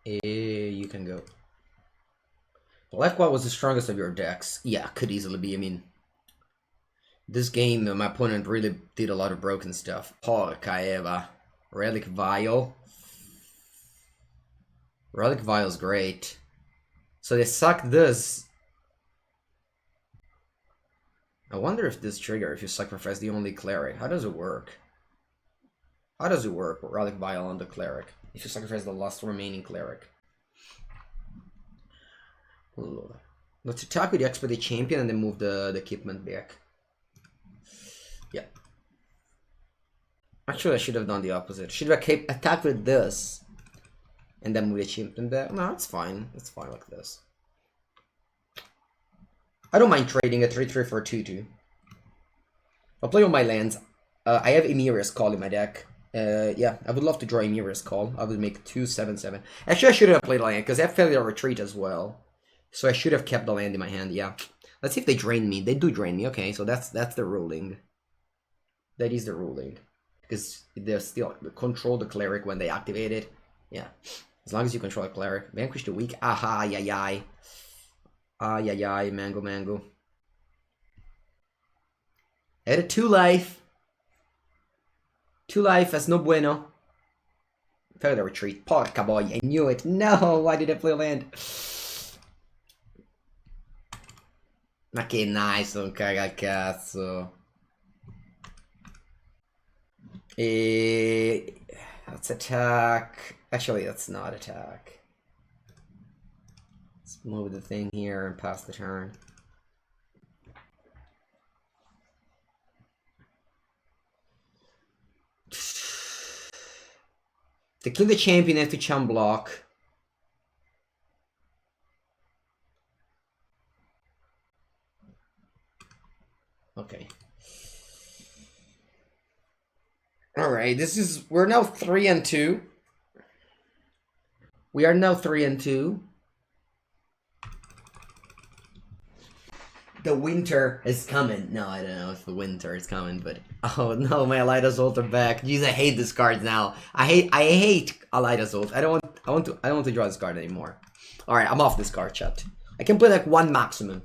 You can go. Black-white was the strongest of your decks. Yeah, could easily be. I mean, this game, my opponent really did a lot of broken stuff. Porca Eva. Relic Vial. Relic Vial's great. So they suck this. I wonder if this trigger, if you sacrifice the only cleric, how does it work? How does it work, Relic Vial on the cleric? If you sacrifice the last remaining cleric. Let's attack with the Expedite Champion and then move the equipment back. Yeah. Actually, I should have done the opposite. Should have attacked with this and then move the champion back. No, it's fine. It's fine like this. I don't mind trading a 3/3 for a 2/2. I'll play on my lands. I have Emira's Call in my deck. Yeah, I would love to draw Emira's Call. I would make 2/7/7. Actually, I should have played land because I have Felidar Retreat as well. So I should have kept the land in my hand, yeah. Let's see if they drain me. They do drain me, okay, so that's the ruling. That is the ruling. Because they still control the cleric when they activate it. Yeah. As long as you control a cleric. Vanquish the weak. Aha, yay. Ah, yay, mango. Added 2 life. 2 life, that's no bueno. Felidar Retreat. Porca boy, I knew it. No, why did I play land? Ma che nice, non caga il cazzo. Let's attack. Actually, let's not attack. Let's move the thing here and pass the turn. To kill the champion, I have to chum block. Okay. Alright, we're now 3-2. We are now 3-2. The winter is coming. No, I don't know if the winter is coming, but oh no, my Elida's ult are back. Jeez, I hate this card now. I hate Elida's ult. I don't want to draw this card anymore. Alright, I'm off this card, chat. I can play like 1 maximum.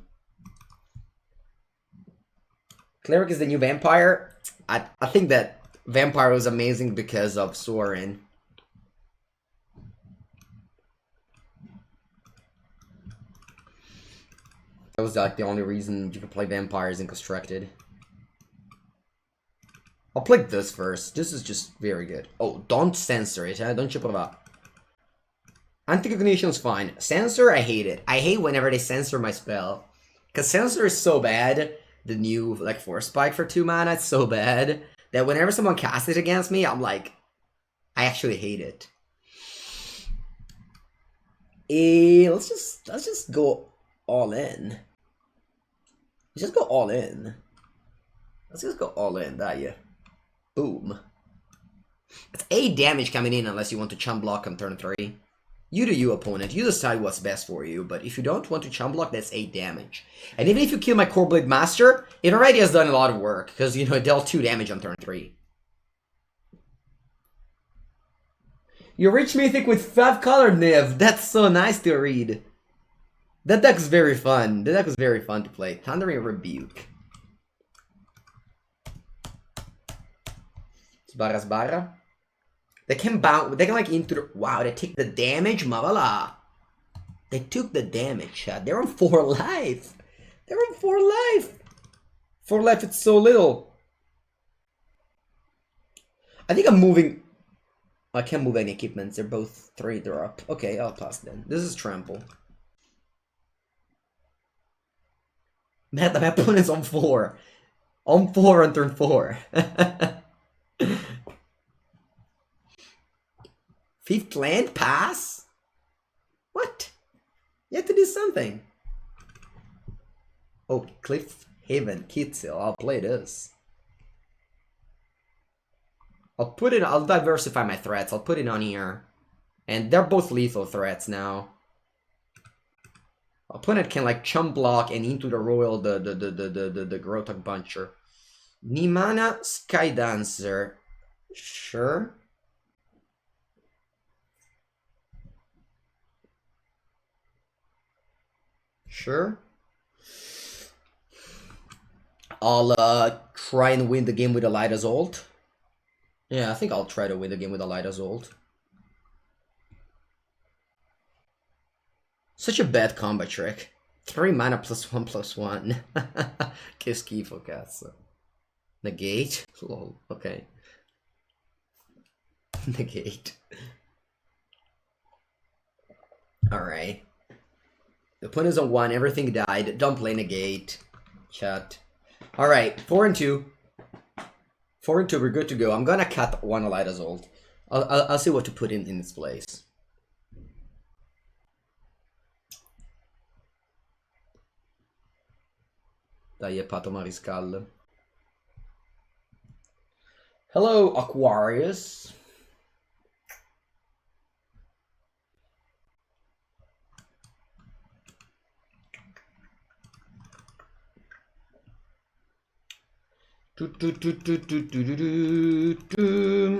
Cleric is the new vampire. I think that vampire was amazing because of Sorin. That was like the only reason you could play vampires in Constructed. I'll play this first. This is just very good. Oh, don't censor it, huh? Don't chip it up. Anti-cognition's fine. Censor, I hate it. I hate whenever they censor my spell. Because censor is so bad. The new, like, Force Spike for 2 mana, it's so bad that whenever someone casts it against me, I'm like, I actually hate it. Let's just go all in. Let's just go all in. Let's just go all in, that yeah. Boom. It's 8 damage coming in unless you want to chum block on turn 3. You do you, opponent. You decide what's best for you, but if you don't want to chum block, that's 8 damage. And even if you kill my Core Blade Master, it already has done a lot of work, because, you know, it dealt 2 damage on turn 3. You reach Mythic with 5 color, Niv. That's so nice to read. That deck is very fun. The deck was very fun to play. Thundering Rebuke. Sbarra. They can bounce. They can like into the. Wow, they take the damage. Mavala. They took the damage, chat. They're on 4 life. They're on 4 life. 4 life, it's so little. I think I'm moving. I can't move any equipments. They're both 3 drop. Okay, I'll pass then. This is trample. Man, my opponent's on 4. On 4 on turn 4. 5th land pass? What? You have to do something. Oh, Cliff Haven, Kitsil. I'll play this. I'll diversify my threats. I'll put it on here. And they're both lethal threats now. Opponent can like chump block and into the royal the Grotok Buncher. Nimana Skydancer. Sure. Sure. I'll try and win the game with Elida's ult. Yeah, I think I'll try to win the game with Elida's ult. Such a bad combat trick. 3 mana +1/+1. Che schifo, cazzo. Negate? Lol, ok. Negate. Alright. The opponent's on 1, everything died. Don't play negate. Chat. Alright, 4 and 2. 4 and 2, we're good to go. I'm gonna cut one Elida's ult. I'll see what to put in its place. Dai, è Pato Mariscal. Hello, Aquarius.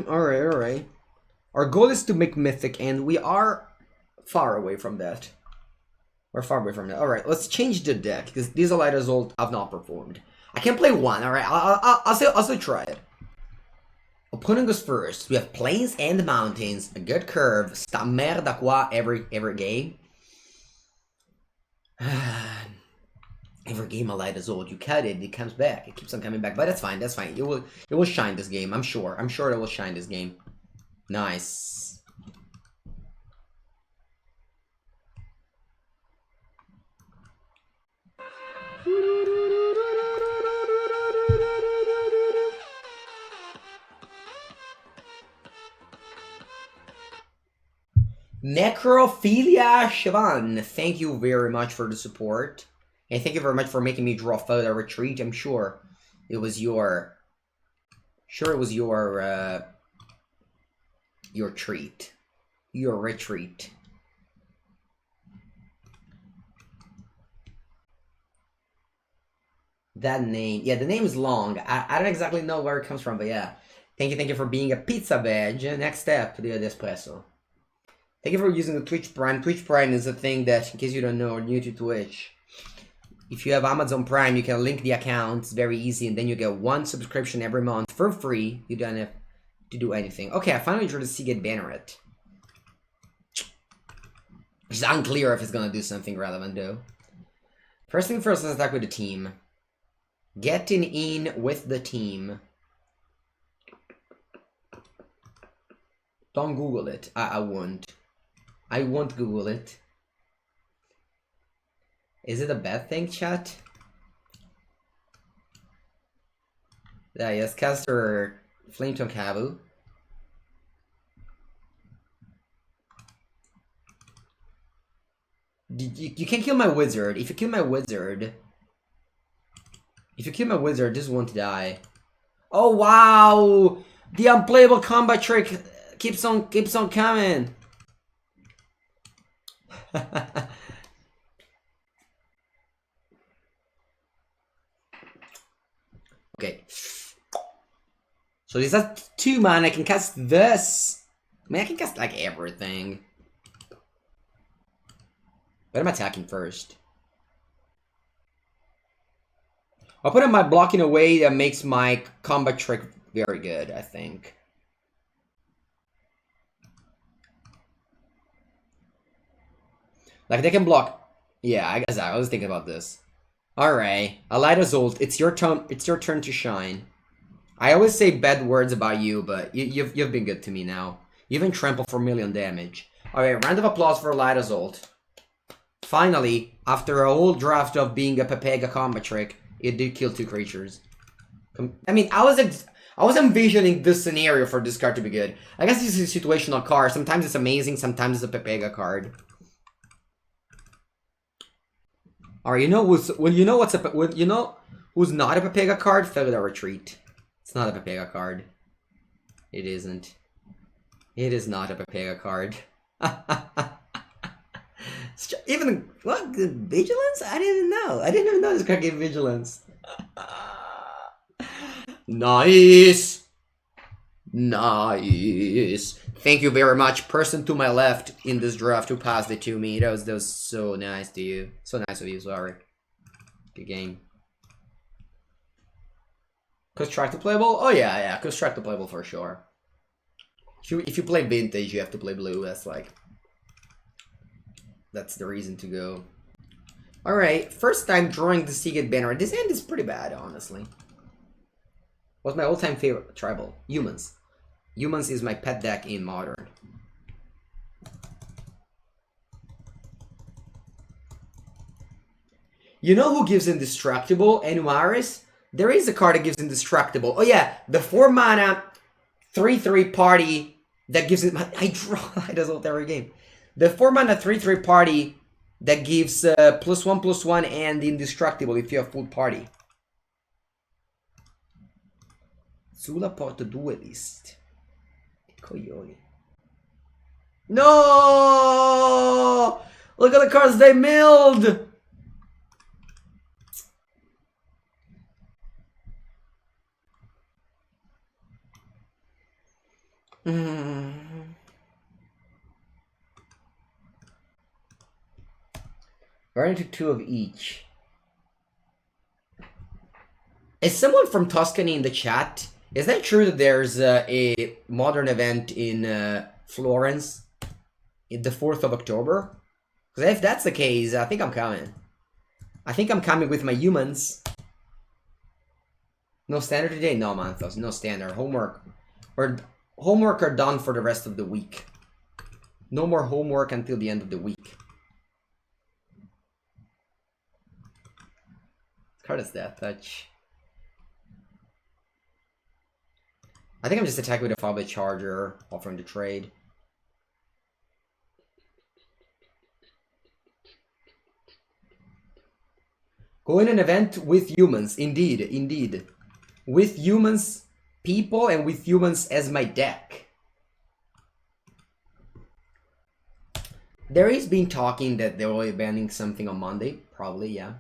Alright. Our goal is to make Mythic, and we are far away from that. We're far away from that. Alright, let's change the deck, because these Elida's ult have not performed. I can play one, alright? I'll still try it. Opponent goes first. We have plains and mountains, a good curve, sta merda qua every game. Every game Elida's ult, you cut it, it comes back. It keeps on coming back, but that's fine, that's fine. It will shine this game, I'm sure. I'm sure it will shine this game. Nice. Necrophilia Shivan, thank you very much for the support. And thank you very much for making me draw Felidar Retreat. I'm sure it was your... your treat. Your retreat. That name... Yeah, the name is long. I don't exactly know where it comes from, but yeah. Thank you for being a pizza veg. Next step, the espresso. Thank you for using the Twitch Prime. Twitch Prime is a thing that, in case you don't know, are new to Twitch. If you have Amazon Prime, you can link the account. It's very easy, and then you get 1 subscription every month for free. You don't have to do anything. Okay, I finally drew the Seagate Banneret. It's unclear if it's gonna do something relevant, though. First thing first, let's attack with the team. Getting in with the team. Don't Google it. I won't. I won't Google it. Is it a bad thing, chat? Yeah, yes, caster Flametongue Cavu. You can't kill my wizard. If you kill my wizard... this won't die. Oh wow! The unplayable combat trick keeps on coming. Okay. So this has 2 mana. I can cast this. I mean, I can cast like everything. But I'm attacking first. I'll put my block in a way that makes my combat trick very good, I think. Like, they can block... Yeah, I was thinking about this. Alright, Elida's ult, it's your turn to shine. I always say bad words about you, but you've been good to me now. You even trample for 1,000,000 damage. Alright, round of applause for Elida's ult. Finally, after a whole draft of being a Pepega combat trick, it did kill 2 creatures. I mean, I was envisioning this scenario for this card to be good. I guess this is a situational card. Sometimes it's amazing, sometimes it's a Pepega card. Alright, you know who's who's not a Pepega card? Felidar Retreat. It's not a Pepega card. It isn't. It is not a Pepega card. Even what vigilance? I didn't know. I didn't even know this card gave vigilance. Nice. Nice. Thank you very much, person to my left in this draft who passed it to me. That was so nice to you. So nice of you, sorry. Good game. Construct playable? Oh yeah, construct playable for sure. If you play vintage, you have to play blue. That's the reason to go. Alright, first time drawing the Seagate banner. This end is pretty bad, honestly. What's my all-time favorite tribal? Humans. Humans is my pet deck in Modern. You know who gives Indestructible? Enuaris? There is a card that gives Indestructible. Oh yeah, the 4-mana 3/3 party that gives it. I draw this whole every game. The 4-mana 3/3 party that gives +1/+1 and Indestructible if you have full party. Sulla Porta Duelist. Coglioni. No! Look at the cards they milled! We're into 2 of each. Is someone from Tuscany in the chat? Is that true that there's a Modern event in Florence in the 4th of October? Because if that's the case, I think I'm coming. I think I'm coming with my humans. No standard today? No, Manthos. No standard. Homework are done for the rest of the week. No more homework until the end of the week. What card is Death Touch? I think I'm just attacking with a Fablet Charger, offering to trade. Go in an event with humans, indeed, indeed. With humans, people, and with humans as my deck. There is been talking that they will be banning something on Monday, probably, yeah.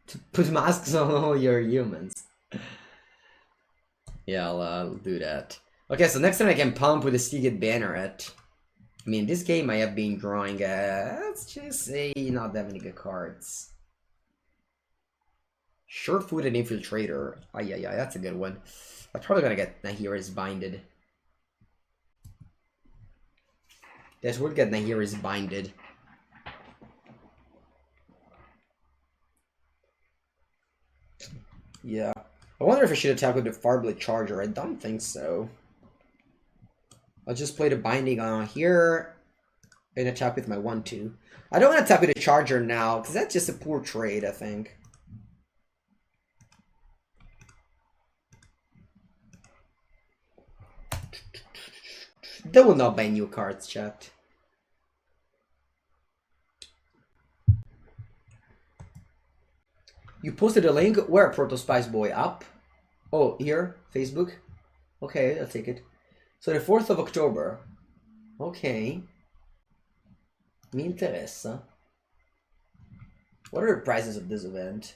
To put masks on all your humans. Yeah, I'll do that. Okay, so next time I can pump with a Seagate Banneret. I mean, this game I have been drawing, let's just say, not that many good cards. Sure-footed Infiltrator. Yeah, that's a good one. I'm probably gonna get Nahira's Binded. Yes, we'll get Nahira's Binded. Yeah. I wonder if I should attack with the Farblet Charger. I don't think so. I'll just play the Binding on here and attack with my 1/2. I don't want to attack with the Charger now, because that's just a poor trade, I think. They will not buy new cards, chat. You posted a link? Where, Proto Spice Boy? Up? Oh, here? Facebook? Okay, I'll take it. So the 4th of October. Okay. Mi interessa. What are the prices of this event?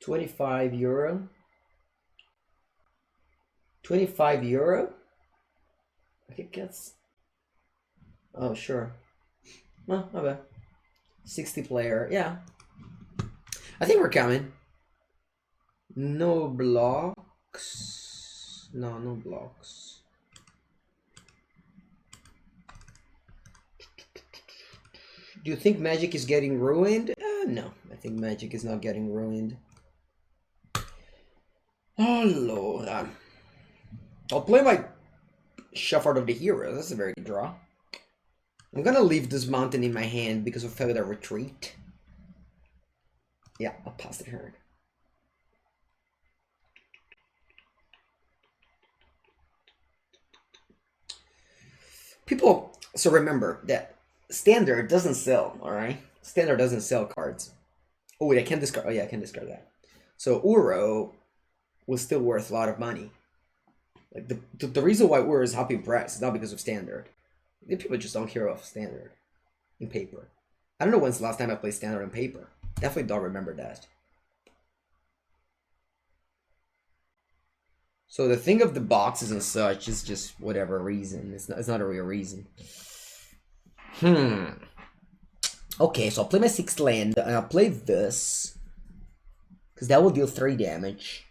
25 euro? 25 euro? I think that's... Oh, sure. Well, okay. 60 player, yeah. I think we're coming. No blocks. No, no blocks. Do you think Magic is getting ruined? No, I think Magic is not getting ruined. Allora. I'll play my Shepherd of the Heroes. That's a very good draw. I'm gonna leave this mountain in my hand because of Felidar Retreat. Yeah, I'll pass the turn. People, so remember that Standard doesn't sell, alright? Standard doesn't sell cards. Oh wait, I can't discard, oh yeah, I can discard that. So Uro was still worth a lot of money. Like the reason why Uro is Happy Press is not because of Standard. People just don't care of Standard in paper. I don't know when's the last time I played Standard in paper. Definitely don't remember that. So the thing of the boxes and such is just whatever reason. It's not a real reason. Okay, so I'll play my 6th land, and I'll play this. Because that will deal 3 damage.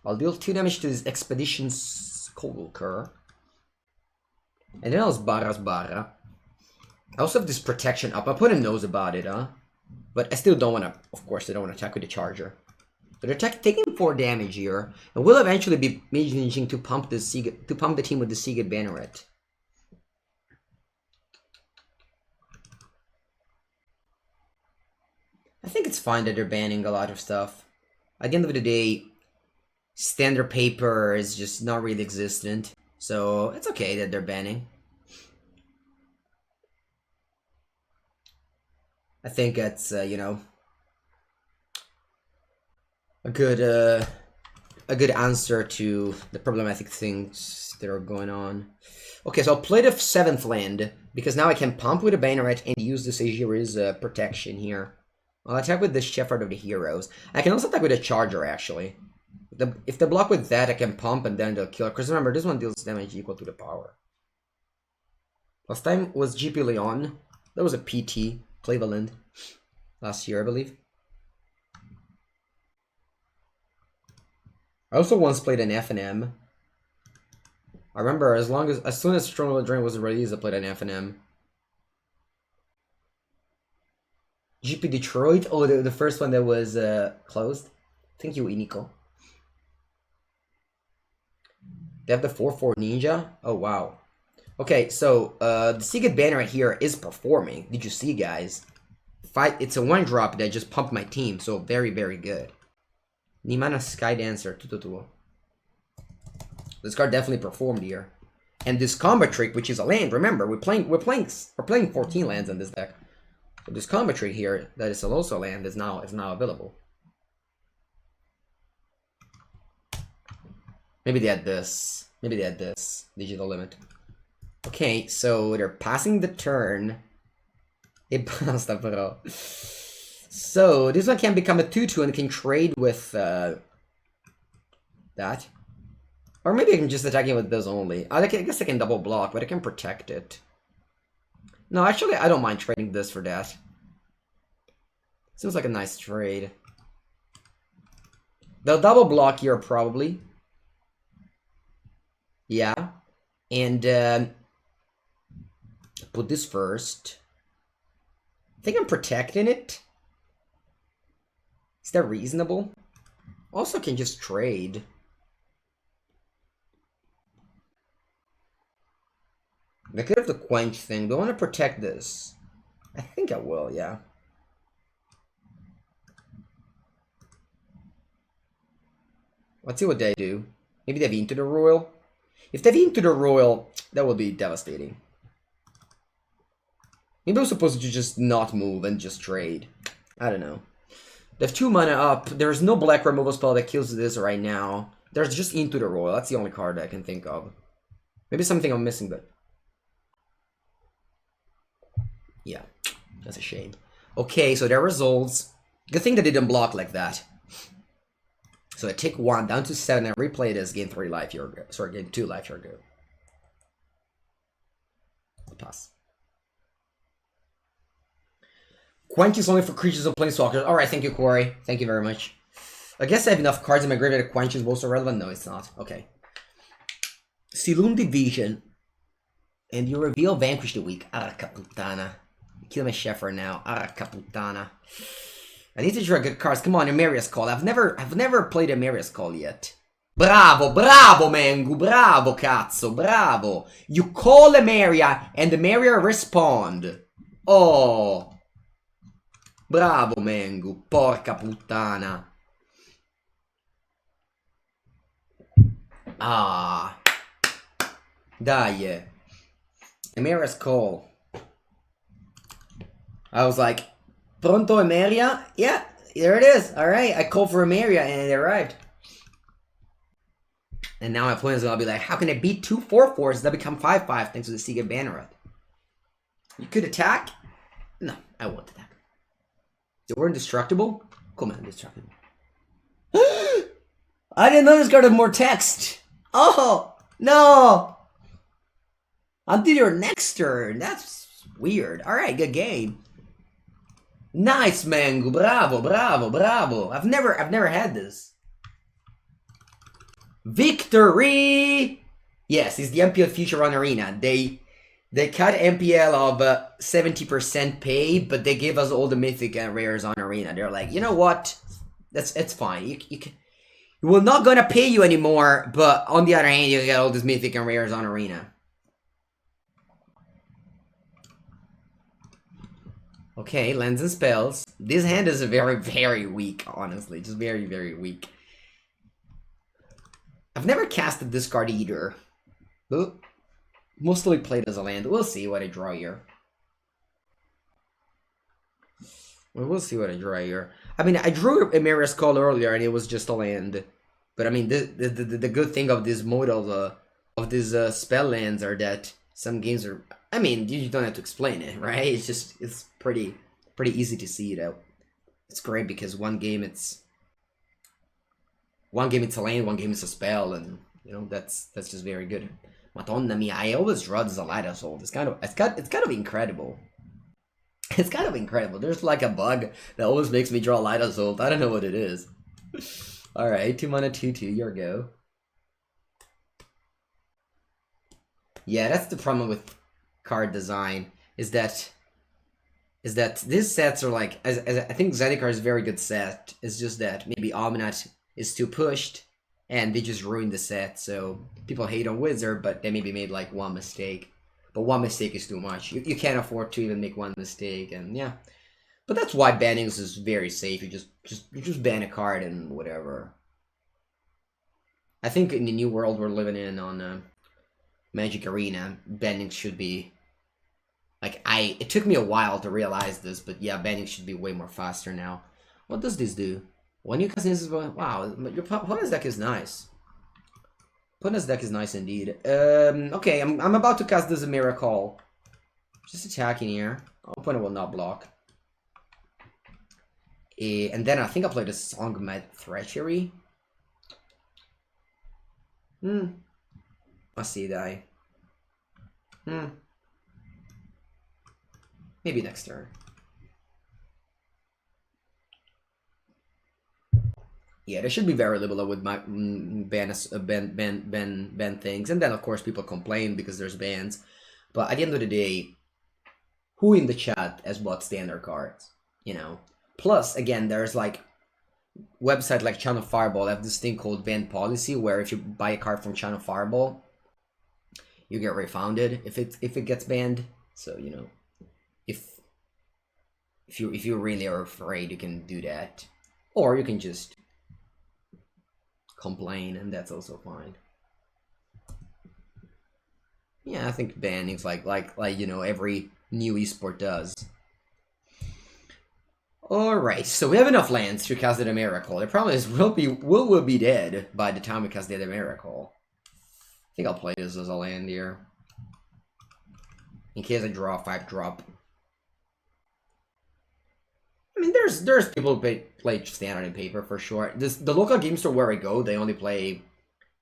I'll deal 2 damage to this Expedition's Kolker. And then I'll Barra. I also have this protection up. I put a nose about it, huh? But I still don't want to, of course, I don't want to attack with the Charger. So they're taking 4 damage here, and we'll eventually be managing to pump the team with the Seagate Banneret. I think it's fine that they're banning a lot of stuff. At the end of the day, Standard paper is just not really existent, so it's okay that they're banning. I think that's you know, a good answer to the problematic things that are going on. Okay, so I'll play the 7th land because now I can pump with a Banneret and use the Seijiri's protection here. I'll attack with the Shepherd of the Heroes. I can also attack with a Charger actually. If they block with that, I can pump and then they'll kill. Because remember, this one deals damage equal to the power. Last time was GP Leon. That was a PT, Cleveland, last year, I believe. I also once played an F&M. I remember as soon as Stronghold Drain was released, I played an F&M. GP Detroit? Oh, the first one that was closed. Thank you, Iniko. They have the 4/4 Ninja? Oh, wow. Okay, so the Seagate Banner right here is performing. Did you see, guys? It's a 1-drop that just pumped my team, so very, very good. Nimana Sky Dancer, 2/2. This card definitely performed here. And this combat trick, which is a land, remember, we're playing 14 lands in this deck. So this combat trick here, that is also a land, is now available. Maybe they had this. Maybe they had this. Digital Limit. Okay, so they're passing the turn. E basta però. So this one can become a 2/2 and can trade with that. Or maybe I can just attack it with this only. I guess I can double block, but I can protect it. No, actually, I don't mind trading this for that. Seems like a nice trade. They'll double block here, probably. Yeah. And put this first. I think I'm protecting it. Is that reasonable? Also can just trade. I could have the quench thing. Do I want to protect this? I think I will, yeah. Let's see what they do. Maybe they have Into the Royal. If they have Into the Royal, that would be devastating. Maybe I was supposed to just not move and just trade. I don't know. They have 2 mana up. There's no black removal spell that kills this right now. There's just Into the Royal. That's the only card I can think of. Maybe something I'm missing, but... yeah, that's a shame. Okay, so their results. Good thing they didn't block like that. So I take 1 down to 7 and replay this. Gain 3 life. You're good. Sorry, gain 2 life. You're good. Pass. Quench is only for creatures and planeswalkers. Alright, thank you, Corey. Thank you very much. I guess I have enough cards in my graveyard that Quench is also relevant. No, it's not. Okay. Saloon Division. And you reveal Vanquish the Weak. Arca puttana. Kill my Shepherd now. Arca puttana. I need to draw good cards. Come on, Emeria's Call. I've never played Emeria's Call yet. Bravo, bravo, Mengu. Bravo, cazzo. Bravo. You call Emeria and Emeria respond. Oh. Bravo Mengu, porca puttana. Ah. Dai. Emeria's call. I was like, pronto Emeria? Yeah, there it is. Alright, I called for Emeria and it arrived. And now my opponent is gonna be like, how can it beat 2 4/4s that become 5/5 thanks to the Siga Banneret? You could attack? No, I won't attack. So we're indestructible? Come on, indestructible. I didn't know this card had more text. Oh, no. Until your next turn. That's weird. Alright, good game. Nice, Mengu. Bravo, bravo, bravo. I've never had this. Victory! Yes, it's the MPL Future on Arena. They cut MPL of 70% pay, but they give us all the mythic and rares on Arena. They're like, you know what? It's fine. We're not gonna pay you anymore, but on the other hand, you get all this mythic and rares on Arena. Okay, lands and spells. This hand is very, very weak, honestly. Just very, very weak. I've never casted this card either. But mostly played as a land. We'll see what I draw here. We'll see what I draw here. I mean, I drew Emeria's Call earlier and it was just a land. But I mean, the good thing of this mode of these spell lands are that some games are... I mean, you don't have to explain it, right? It's just, it's pretty easy to see it out. It's great because one game it's a land, one game it's a spell, and you know that's just very good. Madonna mia, I always draw this Elida Soul. It's kind of incredible. It's kind of incredible. There's like a bug that always makes me draw Elida Soul. I don't know what it is. Alright, 2 mana 2/2, your go. Yeah, that's the problem with card design, is that these sets are like, as I think Zendikar is a very good set. It's just that maybe Omnat is too pushed and they just ruined the set, so people hate on Wizard, but they maybe made like one mistake. But one mistake is too much. You can't afford to even make one mistake, and yeah. But that's why bannings is very safe. You just ban a card and whatever. I think in the new world we're living in on Magic Arena, banning should be like it took me a while to realize this, but yeah, banning should be way more faster now. What does this do? When you cast this, wow, your opponent's deck is nice. Opponent's deck is nice indeed. Okay, I'm about to cast this Miracle. Just attacking here. Opponent will not block. And then I think I'll play the Songmed Treachery. I see that. Maybe next turn. Yeah, they should be very liberal with my ban things, and then of course people complain because there's bans. But at the end of the day, who in the chat has bought standard cards? You know. Plus, again, there's like website like Channel Fireball have this thing called ban policy, where if you buy a card from Channel Fireball, you get refunded if it gets banned. So you know, if you really are afraid, you can do that, or you can just complain, and that's also fine. Yeah, I think banning's like you know, every new esport does. Alright, so we have enough lands to cast the Miracle. The problem is we'll be dead by the time we cast the Miracle. I think I'll play this as a land here. In case I draw a 5-drop. I mean, there's people who play standard and paper for sure. The local game store where I go, they only play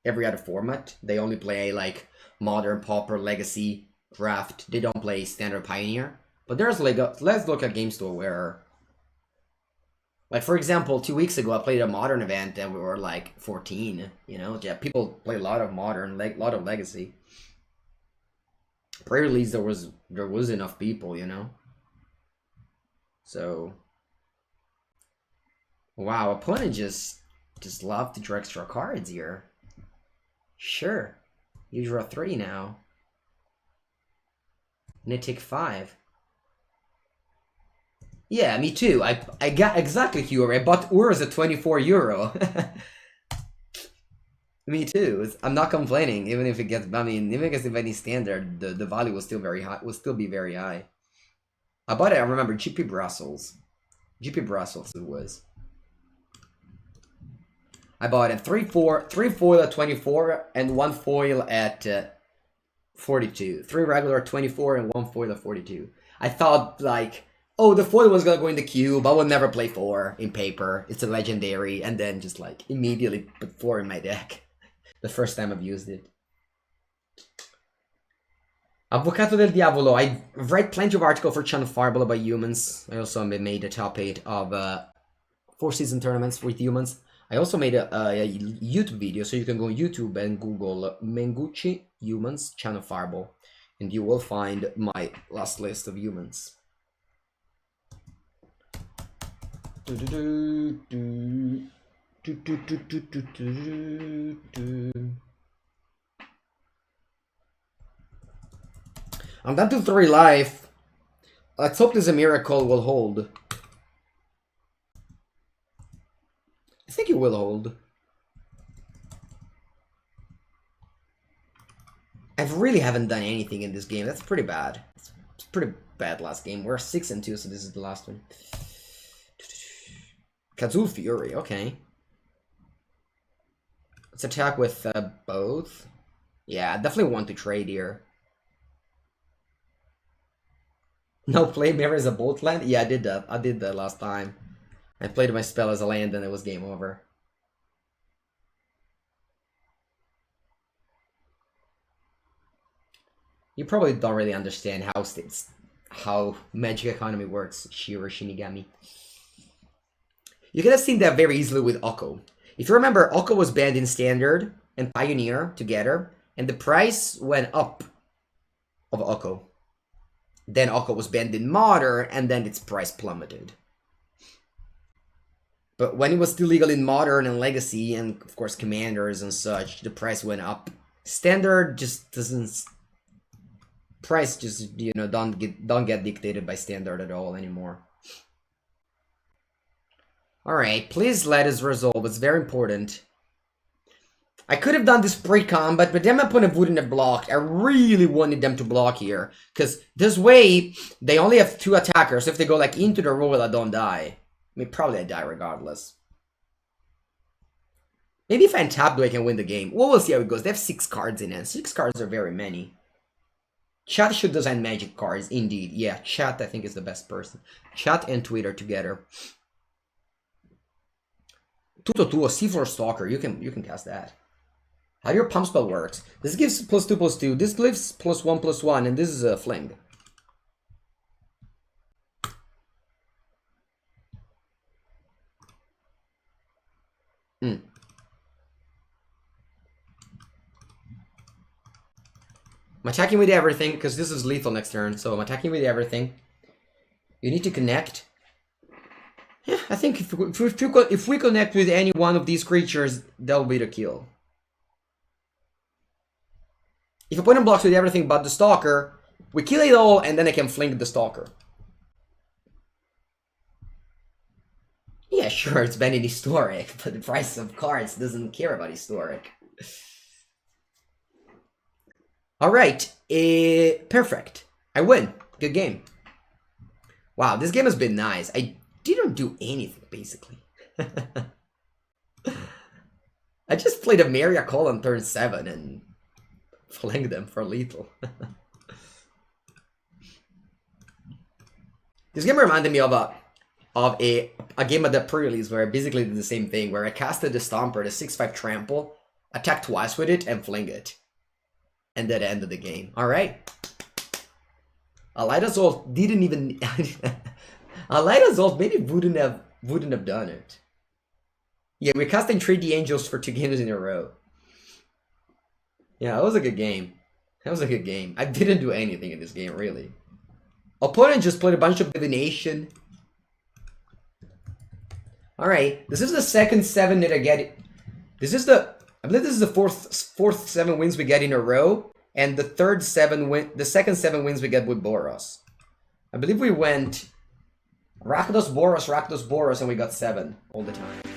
every other format. They only play like Modern, Pauper, Legacy, Draft. They don't play Standard, Pioneer. But there's like let's look at game store where, like for example, 2 weeks ago I played a Modern event and we were like 14. You know, yeah, people play a lot of Modern, a lot of Legacy. Pre-release there was enough people, you know. So. Wow, opponent just love to draw extra cards here. Sure. You draw 3 now. And they take 5. Yeah, me too. I got exactly Ur. I bought Urs at 24 euro. Me too. I'm not complaining, even if it gets. I mean, even if any standard, the value was still very high. Will still be very high. I bought it. I remember GP Brussels. GP Brussels it was. I bought it three foil at 24 and one foil at 42. 3 regular at 24 and 1 foil at 42. I thought like, oh, the foil was gonna go in the cube. I would never play 4 in paper. It's a legendary, and then just like immediately put 4 in my deck. The first time I've used it. Avvocato del Diavolo. I read plenty of articles for Channel Fireball about humans. I also made a top 8 of 4-season tournaments with humans. I also made a YouTube video, so you can go on YouTube and Google Mengucci humans Channel Fireball, and you will find my last list of humans. I'm down to 3 life. Let's hope this miracle will hold. I think it will hold. I really haven't done anything in this game. That's pretty bad. It's pretty bad last game. We're 6-2, so this is the last one. Kazul Fury, okay. Let's attack with both. Yeah, I definitely want to trade here. No play mirror as a bolt land? Yeah, I did that. I did that last time. I played my spell as a land and it was game over. You probably don't really understand how Magic Economy works, Shiro Shinigami. You could have seen that very easily with Oko. If you remember, Oko was banned in Standard and Pioneer together, and the price went up of Oko. Then Oko was banned in Modern, and then its price plummeted. But when it was still legal in Modern and Legacy, and of course Commanders and such, the price went up. Standard just doesn't... Price just, you know, don't get dictated by Standard at all anymore. Alright, please let us resolve. It's very important. I could have done this pre-combat, but then my opponent wouldn't have blocked. I really wanted them to block here. Because this way, they only have 2 attackers. If they go like into the roll, I don't die. I mean, probably I die regardless. Maybe if I untap, I can win the game. Well, we'll see how it goes. They have 6 cards in hand. 6 cards are very many. Chat should design Magic cards, indeed. Yeah, Chat I think is the best person. Chat and Twitter together. Tuto a Seafloor Stalker. You can cast that. How your pump spell works. This gives +2/+2. This gives +1/+1, and this is a fling. I'm attacking with everything, because this is lethal next turn, so I'm attacking with everything. You need to connect. Yeah, I think if we connect with any one of these creatures, that'll be the kill. If opponent blocks with everything but the Stalker, we kill it all, and then I can fling the Stalker. Yeah, sure, it's banned in Historic, but the price of cards doesn't care about Historic. Alright, perfect. I win. Good game. Wow, this game has been nice. I didn't do anything, basically. I just played a Maria Call on turn 7 and flanked them for lethal. This game reminded me of a game at the pre-release where I basically did the same thing, where I casted the Stomper, the 6/5 trample, attacked twice with it, and fling it. And that ended the game. Alright. Allied Assault didn't even... Allied Assault maybe wouldn't have done it. Yeah, we're casting 3D Angels for 2 games in a row. Yeah, that was a good game. That was a good game. I didn't do anything in this game, really. Opponent just played a bunch of divination. Alright, this is the second 7 that I get. This is the... I believe this is the fourth 7 wins we get in a row, and the second 7 wins we get with Boros. I believe we went Rakdos, Boros, and we got 7 all the time.